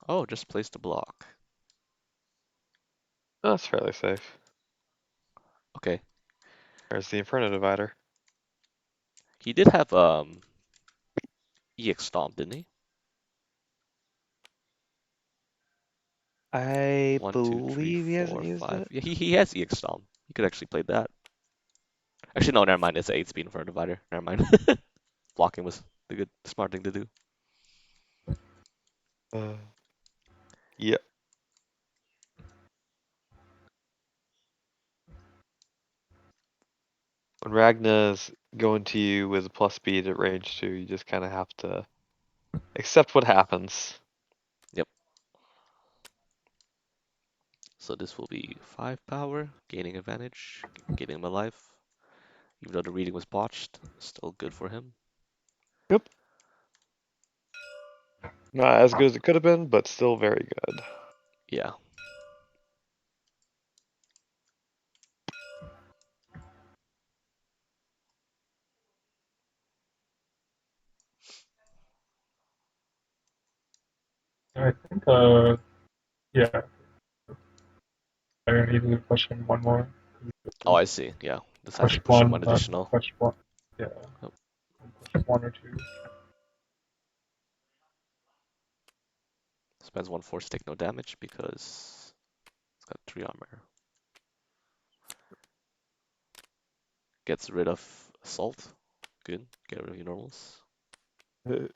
oh, just placed a block. That's fairly safe. Okay, There's the Inferno Divider. he did have EX Stomp, didn't he? I One, two, three, believe he hasn't four, used five. it. Yeah, he has EX Stomp. He could actually play that. Actually, no, never mind. It's an 8 speed for a divider. Never mind. Blocking was the good, smart thing to do. Uh, yep. When Ragna's going to you with a plus speed at range 2, you just kind of have to accept what happens. Yep. So this will be 5 power, gaining advantage, gaining him a life. Even though the reading was botched, still good for him. Yep. Not as good as it could have been, but still very good. Yeah. I think yeah, I need to push in one more. Oh, I see. Yeah. Decides Push to push him one, one additional. push one. Yeah, Yep. push one or two. Spends 1 force to take no damage because it's got 3 armor. Gets rid of assault. Good. Get rid of your normals. Uh,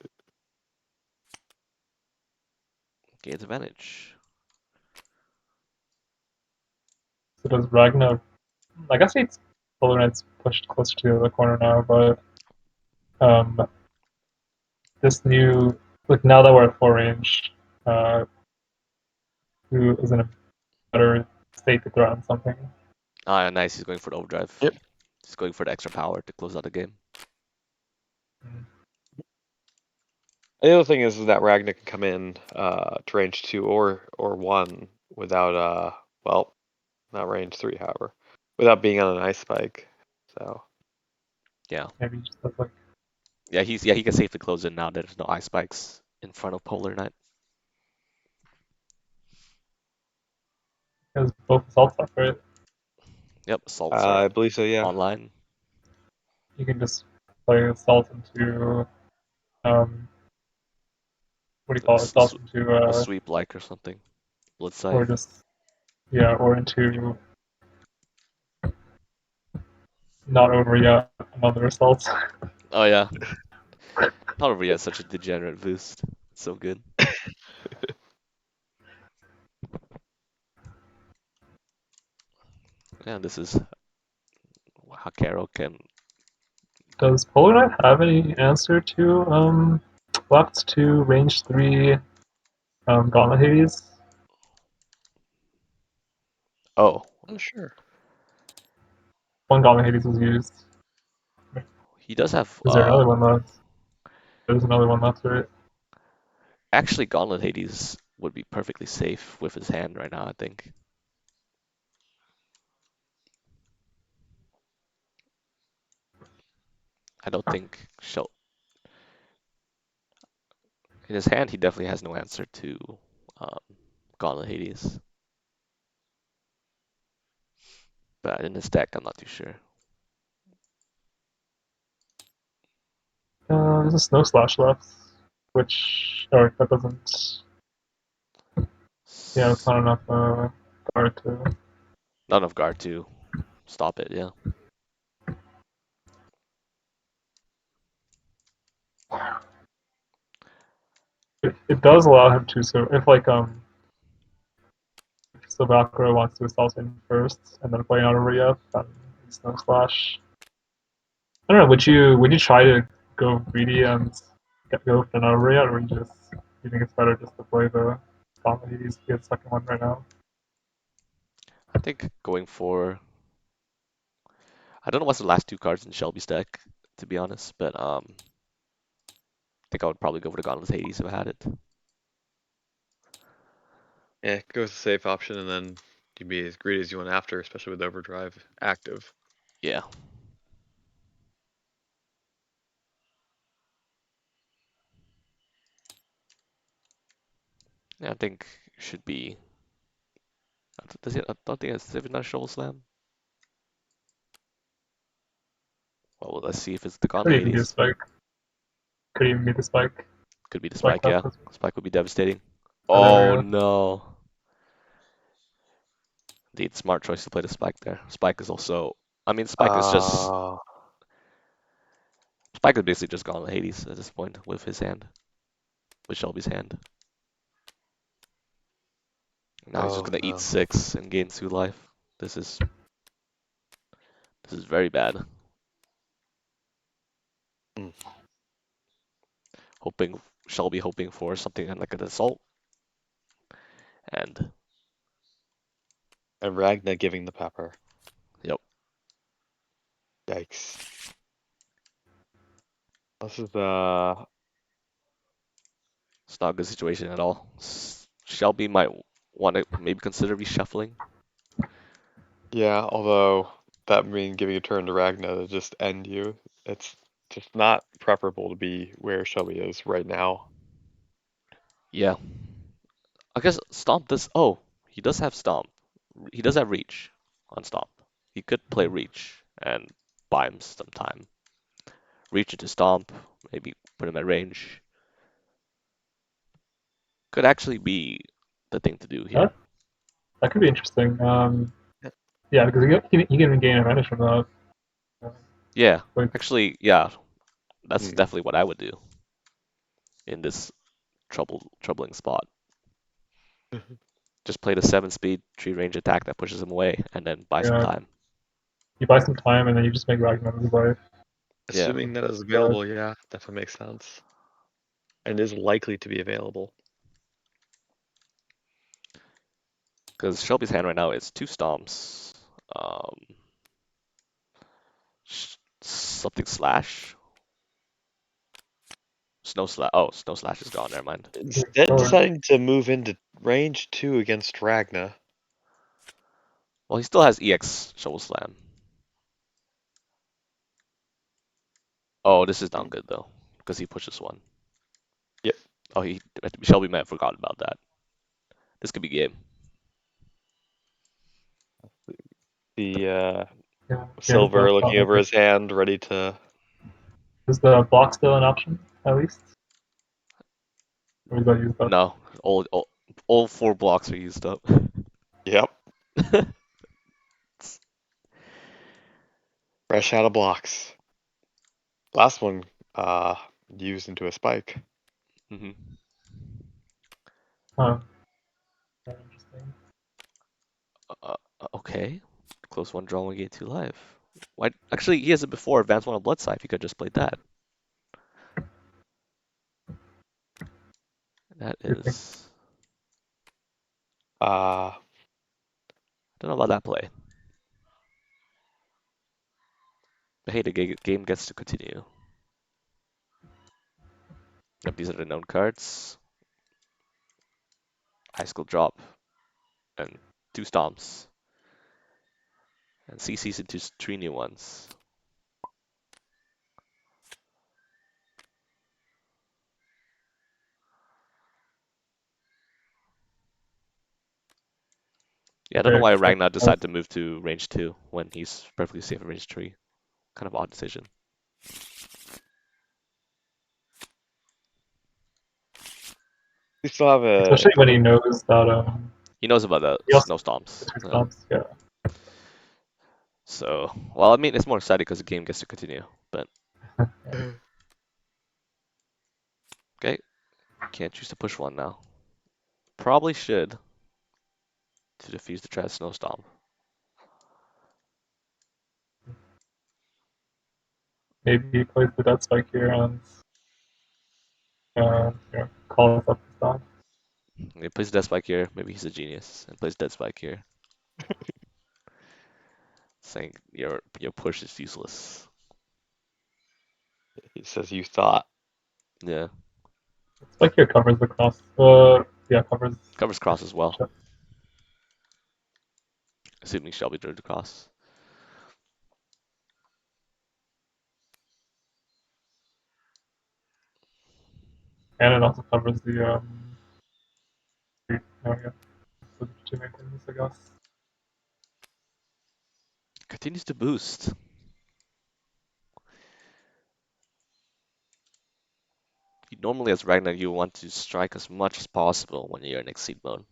Gains advantage. So does Ragnar? I guess he's Polar Knight's pushed closer to the corner now, but this new, like now that we're at 4 range, who is in a better state to threaten something? Ah, yeah, nice. He's going for the overdrive. Yep. He's going for the extra power to close out the game. The other thing is that Ragnar can come in to range 2 or 1 without well, not range 3, however, without being on an ice spike. So Yeah. Maybe just that's like Yeah, he can safely close in now that there's no ice spikes in front of Polar Knight. has both assault stuff, right? Yep, assaults are I believe so. Yeah. online. You can just play assault into what do you call it? Assault into A sweep like or something. Blood or scythe. just or into not over yet another assault. Oh yeah. However, yeah, such a degenerate boost. It's so good. Yeah, this is Hakkero can. Does Polar Knight have any answer to left to range 3 Gauntlet Hades? Oh, I'm not sure. One Gauntlet Hades was used. he does have. Is there another one left? There's another one left, right? Actually, Gauntlet Hades would be perfectly safe with his hand right now, I think. I don't think Shel in his hand he definitely has no answer to um, Gauntlet Hades. But in his deck, I'm not too sure. There's a Snow Slash left, which that doesn't. Yeah, it's not enough guard to. Not enough guard to stop it, yeah. It does allow him to. So if if SilverHakkero wants to assault in first and then play out a re-up, then Snow Slash. I don't know. Would you try to go greedy and go for an re-up, or you think it's better just to play the Gauntlet Hades to get the second one right now? I think going for. I don't know what's the last two cards in Shelby's deck, to be honest, but I think I would probably go for the Gauntlet Hades if I had it. Yeah, go with the safe option, and then you be as greedy as you want after, especially with overdrive active. Yeah. Yeah, I think it should be. Does it? I don't think it's not Shovel Slam. Well, let's see if it's the Could Gauntlet even be a Hades. spike. Could even be the spike. Could be the Spike Spike, yeah. left. Spike would be devastating. And then Oh no. Indeed, smart choice to play the Spike there. Spike is also. I mean, Spike is just. Oh, Spike is basically just Gauntlet Hades at this point with his hand. With Shelby's hand. Now he's just gonna eat no. 6 and gain 2 life. This is very bad. Mm. Shelby hoping for something like an assault. And And Ragnar giving the pepper. yep. Yikes. This is It's not a good situation at all. Shelby might want to maybe consider reshuffling. yeah, although that means giving a turn to Ragnar to just end you. It's just not preferable to be where Shelby is right now. Yeah. I guess Stomp does. Oh, he does have Stomp. He does have Reach on Stomp. He could play Reach and buy him some time. Reach into Stomp, maybe put him at range. Could actually be the thing to do here. that could be interesting. Yep. Yeah, because you can gain advantage from that. Yeah, Like, actually, yeah, that's Hmm. definitely what I would do in this troubling spot. Just play the 7 speed 3 range attack that pushes him away, and then buy some yeah, time. you buy some time and then you just make Ragnar his life. Yeah, Assuming that is Yeah. available, yeah, definitely makes sense. and is likely to be available. Because Shelby's hand right now is 2 stomps. Something slash. Snow slash. Oh, snow slash is gone. Never mind. Instead, Sure. deciding to move into range 2 against Ragna. Well, he still has EX shovel slam. Oh, this is not good though, because he pushes one. Yep. Oh, Shelby might have forgotten about that. This could be game. The Yeah. Silver looking over his hand, ready to. Is the block still an option, at least? Or is that used up? No, all 4 blocks are used up. Yep. Fresh out of blocks. Last one used into a spike. hmm Huh. Very interesting. Okay. Close one, draw one, gain 2 life. Why? Actually, he has it before. Advance one on blood side. He could just played that. That Good thing. is. Uh, I don't know about that play. But hey, the game gets to continue. Yep, these are the known cards. High school drop and 2 stomps. And CC's into 3 new ones. Yeah, I don't know Very why good. Ragnar decided to move to range 2 when he's perfectly safe at range 3. Kind of odd decision. we still have a. Especially when he knows that He knows about the he also snow stomps. the 2 stomps. Yeah. So, well, I mean, it's more exciting because the game gets to continue. But okay, can't choose to push one now. Probably should to defuse the try snow stomp. Maybe he plays the dead spike here and calls up the stomp. He plays dead spike here. Maybe he's a genius and plays dead spike here, saying your push is useless. He says you thought. Yeah, Spike here covers the cross. Yeah, covers. covers cross as well. Assuming Shelby drew the cross. And it also covers the oh yeah, so the 2 main things, I guess. Continues to boost. Normally, as Ragnar, you want to strike as much as possible when you're in Exceed mode.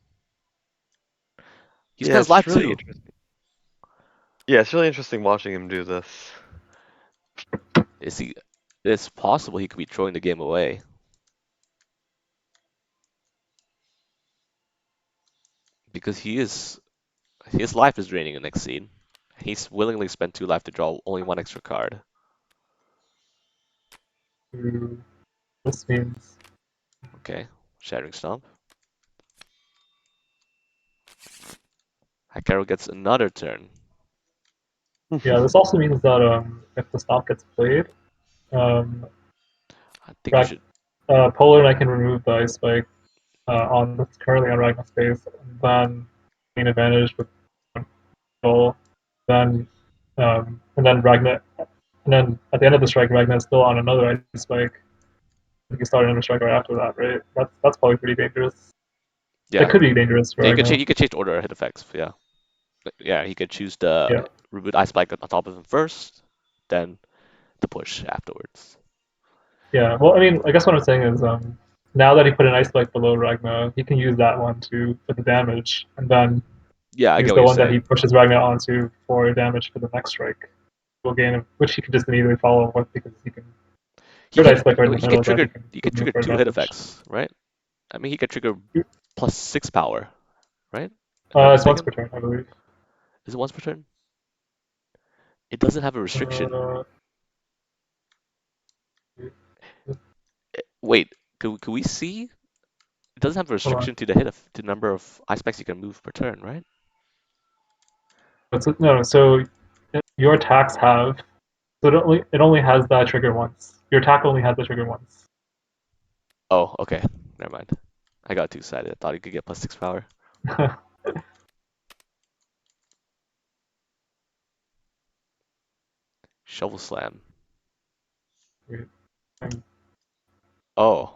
He Yeah, spends it's life really too. interesting. Yeah, it's really interesting watching him do this. Is he? It's possible he could be throwing the game away because his life is draining in Exceed. He's willingly spent 2 life to draw only 1 extra card. This means Okay, Shattering Stomp. Hakkero gets another turn. yeah. This also means that if the stomp gets played, um, I think you should. Polar and I can remove the ice spike on that's currently on Ragnar's space, and then gain advantage with control. Then and then Ragnar, and then at the end of the strike, Ragnar is still on another ice spike. You can start another strike right after that, right? That's probably pretty dangerous. It Yeah, could be dangerous for yeah. Ragnar. You could change order hit effects. Yeah, yeah. He could choose the Yeah, reboot ice spike on top of him first, then the push afterwards. yeah. Well, I mean, I guess what I'm saying is, now that he put an ice spike below Ragnar, he can use that one to for the damage, and then Yeah, I use get what the you're one that he saying. pushes Ragnar onto for damage for the next strike. Will gain, which he can just immediately follow with because he can He put can ice spike right in the he can middle that trigger he can he can remove trigger for 2 hit advantage. effects, right? I mean, he could trigger +6 power, right? Am I It's once mistaken? per turn, I believe. Is it once per turn? It doesn't have a restriction. Uh, Wait, Could we see? It doesn't have a Hold on. restriction to the hit of to the number of aspects you can move per turn, right? No, so your attacks have so it only has that trigger once. Your attack only has the trigger once. Oh, okay. Never mind. I got too excited. I thought you could get +6 power. Shovel Slam. Wait, um, Oh,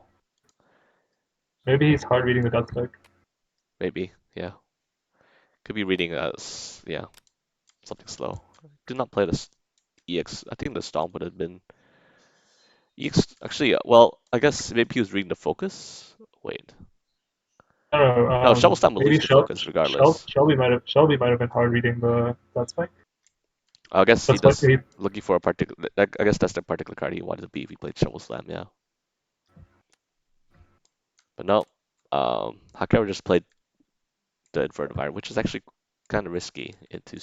maybe he's hard reading the death spike. maybe. Yeah. Could be reading yeah, something slow. Did not play this EX. I think the Stomp would have been EX. Actually, well, I guess maybe he was reading the focus. Wait. I don't know. No, Shovel Slam will Maybe lose the focus regardless. Shelby might have been hard reading the death spike. I guess he That's what does he. looking for a particular. I guess that's the particular card he wanted to be if he played Shovel Slam. Yeah. But no. Hakkero just played the Inverted Fire, which is actually kind of risky into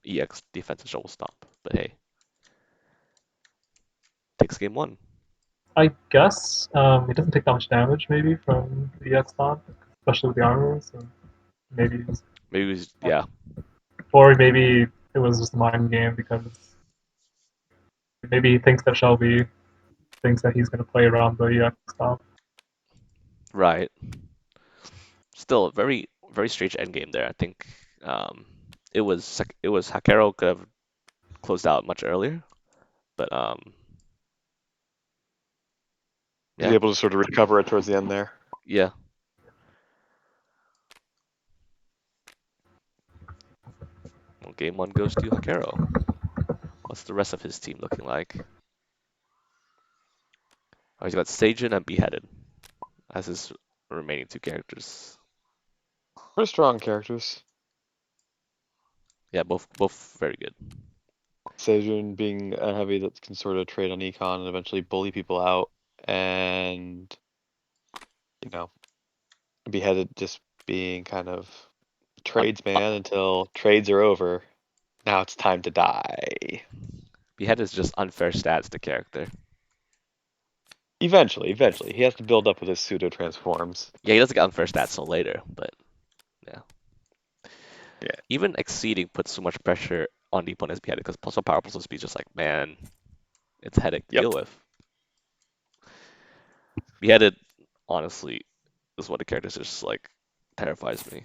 EX defensive Shovel Stomp. But hey, takes game one. I guess he doesn't take that much damage maybe from the EX stomp, especially with the armor. So maybe, Maybe he's, yeah. or maybe it was just a mind game because maybe he thinks that Shelby thinks that he's going to play around the EX stomp. Right. Still, very very strange endgame there. I think it was Hakkero could have closed out much earlier, but Was yeah, able to sort of recover it towards the end there. yeah. Well, game one goes to Hakkero. What's the rest of his team looking like? Oh, he's got Sajin and Beheaded as his remaining two characters. Pretty strong characters. Yeah, both very good. Sejun being a heavy that can sort of trade on econ and eventually bully people out, and you know, Beheaded just being kind of tradesman until trades are over. Now it's time to die. Beheaded is just unfair stats to character. Eventually, he has to build up with his pseudo transforms. Yeah, he doesn't get unfair stats till later, but yeah. Yeah. Even exceeding puts so much pressure on the opponent's Beheaded because plus one power plus one speed is just like, man, it's a headache to Yep. deal with. Beheaded, honestly, is one of the characters that just like terrifies me.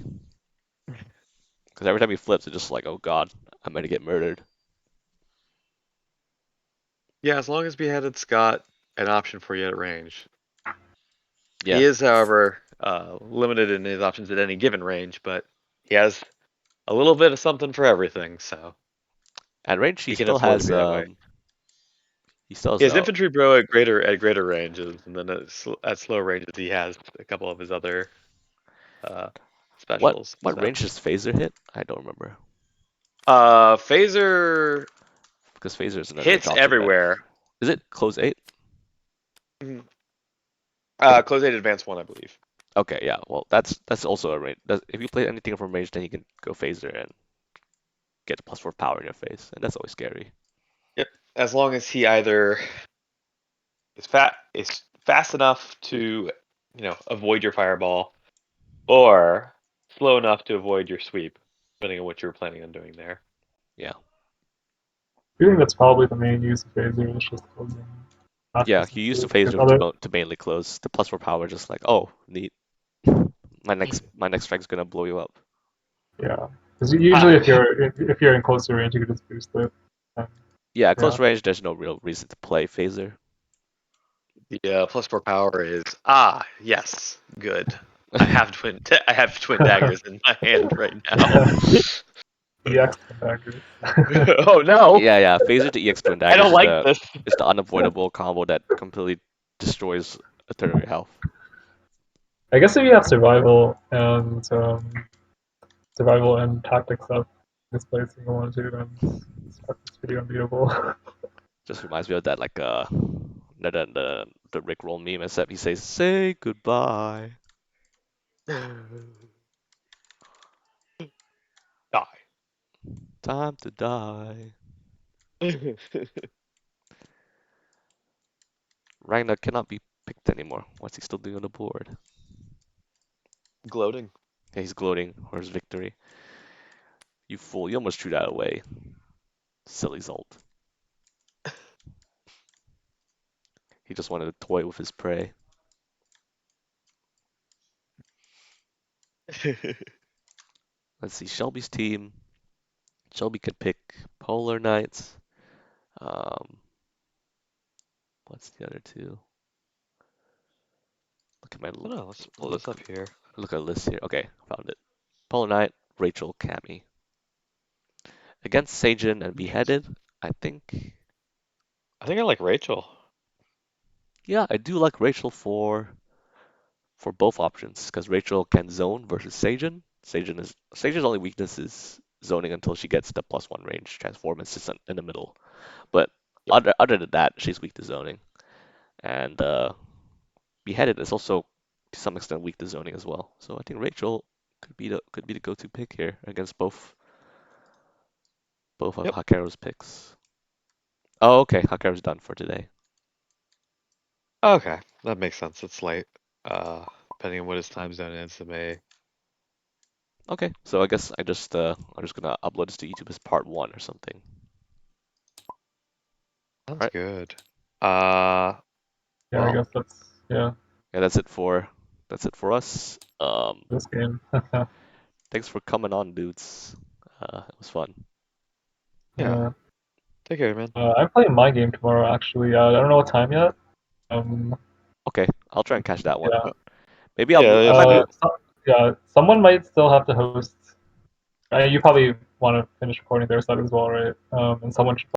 Because every time he flips, it's just like, oh god, I'm gonna get murdered. Yeah, as long as Beheaded's got an option for you at range. Yeah, He is, however, limited in his options at any given range, but he has a little bit of something for everything, so at range he he can still afford to has be that way. he still has He has infantry bro at greater ranges, and then at slow ranges he has a couple of his other what specials. what So range does Phaser hit? I don't remember Phaser because Phaser is another hits Johnson deck. everywhere. Is it close 8? Mhm. Close 8 advance 1, I believe. Okay, yeah. Well, that's also a range. If you play anything from range, then you can go Phaser and get +4 power in your face, and that's always scary. Yep. As long as he either is fast enough to, avoid your fireball, or slow enough to avoid your sweep, depending on what you were planning on doing there. Yeah, I think that's probably the main use of phaser. It's just closing. yeah. You use the There's Phaser other, to mainly close. The +4 power, just like, oh, neat. My next strike's gonna blow you up. yeah. Because usually, if you're in closer range, you can just boost it. And, Yeah, at yeah. close range, there's no real reason to play Phaser. The +4 power is yes, good. I have twin daggers in my hand right now. EX dagger. Oh no! Yeah. Phaser to EX Twin I Daggers don't like this. is the unavoidable combo that completely destroys a third of your health. I guess if you have survival and tactics up displacing one or two, then it's pretty unbeatable. Just reminds me of that like the Rick Roll meme, except he says say goodbye. Die. Time to die. Ragnar cannot be picked anymore. What's he still doing on the board? Gloating. Yeah, he's gloating for his victory. You fool, you almost threw that away. Silly Zolt. He just wanted to toy with his prey. Let's see, Shelby's team. Shelby could pick Polar Knights. Um, what's the other two? Look at my Oh no, let's pull this up here. look at a list here. Okay, found it. Polar Knight, Rachel, Cammy. Against Sajin and Beheaded, I think. I think I like Rachel. Yeah, I do like Rachel for both options because Rachel can zone versus Sajin. Sajin's only weakness is zoning until she gets the +1 range transform and sits in the middle. But Yep. other than that, she's weak to zoning. And Beheaded is also to some extent weak to zoning as well. So I think Rachel could be the go-to pick here against both of Yep. Hakkero's picks. Oh, okay, Hakkero's done for today. Okay, that makes sense. It's late. Depending on what his time zone is, it may. Okay, so I guess I'm just gonna upload this to YouTube as part 1 or something. Sounds Right. good. Yeah, I Well, guess yeah, Yeah, that's it for us. this game. Thanks for coming on, dudes. It was fun. yeah. Yeah. Take care, man. I'm playing my game tomorrow, actually. I don't know what time yet. Um, Okay, I'll try and catch that one. yeah. Maybe I'll Yeah, I might yeah. move. Yeah, someone might still have to host. You probably want to finish recording their side as well, right? And someone should